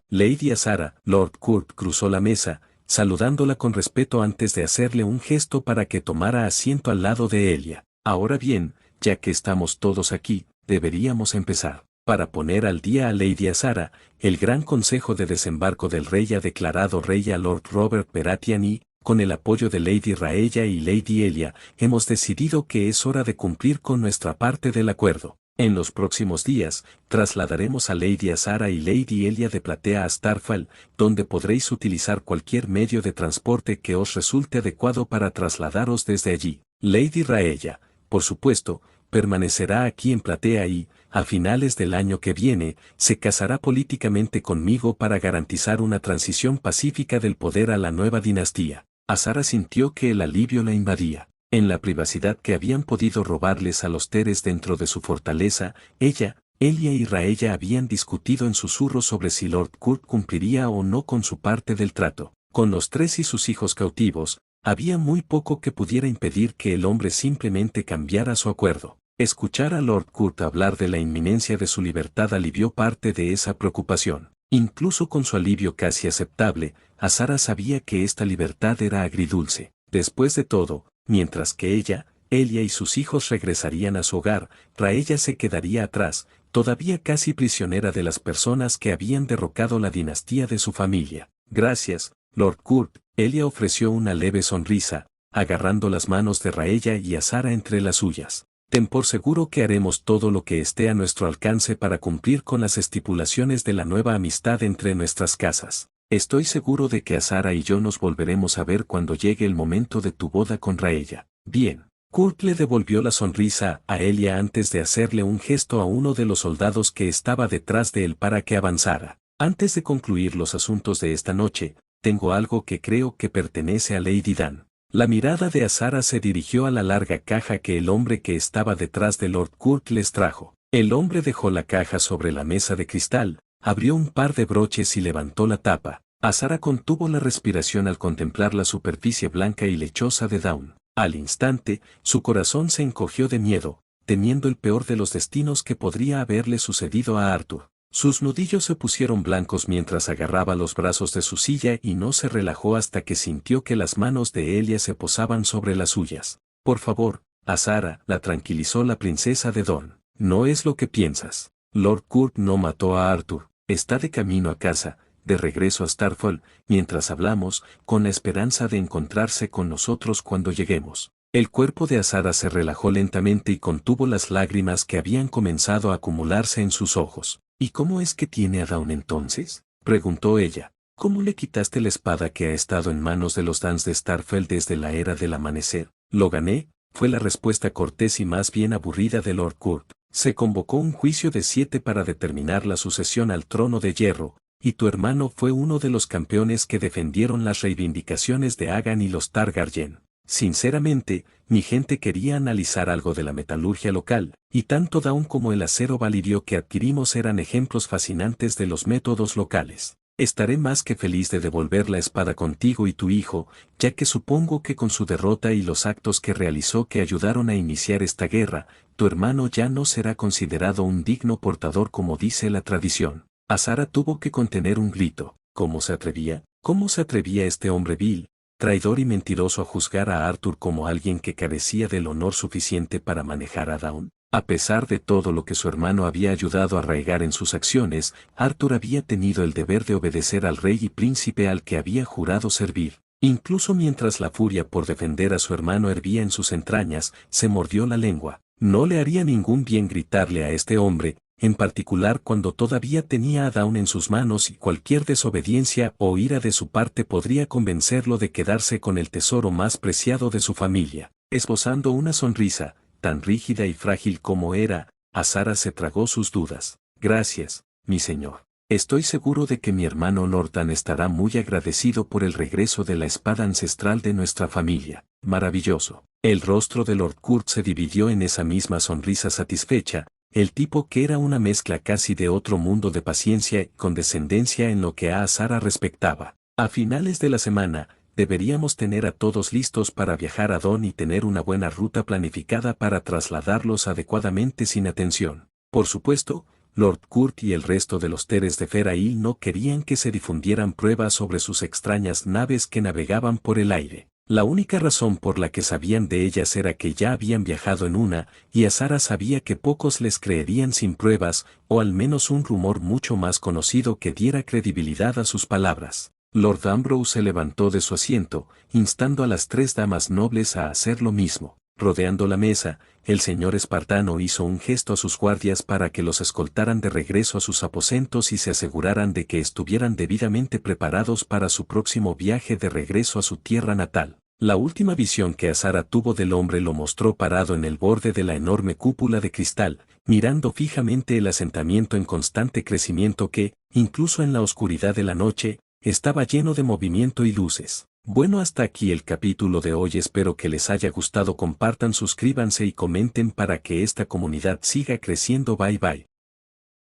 Lady Azara, Lord Kurt cruzó la mesa, saludándola con respeto antes de hacerle un gesto para que tomara asiento al lado de Elia. Ahora bien, ya que estamos todos aquí, deberíamos empezar. Para poner al día a Lady Azara, el Gran Consejo de Desembarco del Rey ha declarado rey a Lord Robert Baratheon y, con el apoyo de Lady Raella y Lady Elia, hemos decidido que es hora de cumplir con nuestra parte del acuerdo. En los próximos días, trasladaremos a Lady Azara y Lady Elia de Platea a Starfall, donde podréis utilizar cualquier medio de transporte que os resulte adecuado para trasladaros desde allí. Lady Raella, por supuesto, permanecerá aquí en Platea y, a finales del año que viene, se casará políticamente conmigo para garantizar una transición pacífica del poder a la nueva dinastía. Azara sintió que el alivio la invadía. En la privacidad que habían podido robarles a los Teres dentro de su fortaleza, ella, Elia y Raella habían discutido en susurros sobre si Lord Kurt cumpliría o no con su parte del trato. Con los tres y sus hijos cautivos, había muy poco que pudiera impedir que el hombre simplemente cambiara su acuerdo. Escuchar a Lord Kurt hablar de la inminencia de su libertad alivió parte de esa preocupación. Incluso con su alivio casi aceptable, Azara sabía que esta libertad era agridulce. Después de todo, mientras que ella, Elia y sus hijos regresarían a su hogar, Raella se quedaría atrás, todavía casi prisionera de las personas que habían derrocado la dinastía de su familia. Gracias, Lord Kurt. Elia ofreció una leve sonrisa, agarrando las manos de Raella y Azara entre las suyas. Ten por seguro que haremos todo lo que esté a nuestro alcance para cumplir con las estipulaciones de la nueva amistad entre nuestras casas. Estoy seguro de que Azara y yo nos volveremos a ver cuando llegue el momento de tu boda con Raella. Bien. Kurt le devolvió la sonrisa a Elia antes de hacerle un gesto a uno de los soldados que estaba detrás de él para que avanzara. Antes de concluir los asuntos de esta noche, tengo algo que creo que pertenece a Lady Dan. La mirada de Azara se dirigió a la larga caja que el hombre que estaba detrás de Lord Kurt les trajo. El hombre dejó la caja sobre la mesa de cristal, abrió un par de broches y levantó la tapa. Azara contuvo la respiración al contemplar la superficie blanca y lechosa de Dawn. Al instante, su corazón se encogió de miedo, temiendo el peor de los destinos que podría haberle sucedido a Arthur. Sus nudillos se pusieron blancos mientras agarraba los brazos de su silla y no se relajó hasta que sintió que las manos de Elia se posaban sobre las suyas. Por favor, Azara, la tranquilizó la princesa de Dawn. No es lo que piensas. Lord Kurt no mató a Arthur, está de camino a casa, de regreso a Starfall, mientras hablamos, con la esperanza de encontrarse con nosotros cuando lleguemos. El cuerpo de Azara se relajó lentamente y contuvo las lágrimas que habían comenzado a acumularse en sus ojos. ¿Y cómo es que tiene a Dawn entonces?, preguntó ella. ¿Cómo le quitaste la espada que ha estado en manos de los Dans de Starfell desde la era del amanecer? Lo gané, fue la respuesta cortés y más bien aburrida de Lord Kurt. Se convocó un juicio de 7 para determinar la sucesión al trono de hierro, y tu hermano fue uno de los campeones que defendieron las reivindicaciones de Aegon y los Targaryen. Sinceramente, mi gente quería analizar algo de la metalurgia local, y tanto Dawn como el acero valirio que adquirimos eran ejemplos fascinantes de los métodos locales. Estaré más que feliz de devolver la espada contigo y tu hijo, ya que supongo que con su derrota y los actos que realizó que ayudaron a iniciar esta guerra, tu hermano ya no será considerado un digno portador como dice la tradición. Azara tuvo que contener un grito. ¿Cómo se atrevía? ¿Cómo se atrevía este hombre vil, traidor y mentiroso a juzgar a Arthur como alguien que carecía del honor suficiente para manejar a Dawn? A pesar de todo lo que su hermano había ayudado a arraigar en sus acciones, Arthur había tenido el deber de obedecer al rey y príncipe al que había jurado servir. Incluso mientras la furia por defender a su hermano hervía en sus entrañas, se mordió la lengua. No le haría ningún bien gritarle a este hombre, en particular cuando todavía tenía a Dawn en sus manos y cualquier desobediencia o ira de su parte podría convencerlo de quedarse con el tesoro más preciado de su familia. Esbozando una sonrisa, tan rígida y frágil como era, Azara se tragó sus dudas. Gracias, mi señor. Estoy seguro de que mi hermano Lord Dan estará muy agradecido por el regreso de la espada ancestral de nuestra familia. Maravilloso. El rostro de Lord Kurt se dividió en esa misma sonrisa satisfecha, el tipo que era una mezcla casi de otro mundo de paciencia y condescendencia en lo que a Azara respectaba. A finales de la semana, deberíamos tener a todos listos para viajar a Dawn y tener una buena ruta planificada para trasladarlos adecuadamente sin atención. Por supuesto, Lord Kurt y el resto de los Teres de Ferail no querían que se difundieran pruebas sobre sus extrañas naves que navegaban por el aire. La única razón por la que sabían de ellas era que ya habían viajado en una, y Azara sabía que pocos les creerían sin pruebas, o al menos un rumor mucho más conocido que diera credibilidad a sus palabras. Lord Ambrose se levantó de su asiento, instando a las 3 damas nobles a hacer lo mismo. Rodeando la mesa, el señor espartano hizo un gesto a sus guardias para que los escoltaran de regreso a sus aposentos y se aseguraran de que estuvieran debidamente preparados para su próximo viaje de regreso a su tierra natal. La última visión que Azara tuvo del hombre lo mostró parado en el borde de la enorme cúpula de cristal, mirando fijamente el asentamiento en constante crecimiento que, incluso en la oscuridad de la noche, estaba lleno de movimiento y luces. Bueno, hasta aquí el capítulo de hoy, espero que les haya gustado, compartan, suscríbanse y comenten para que esta comunidad siga creciendo. Bye bye.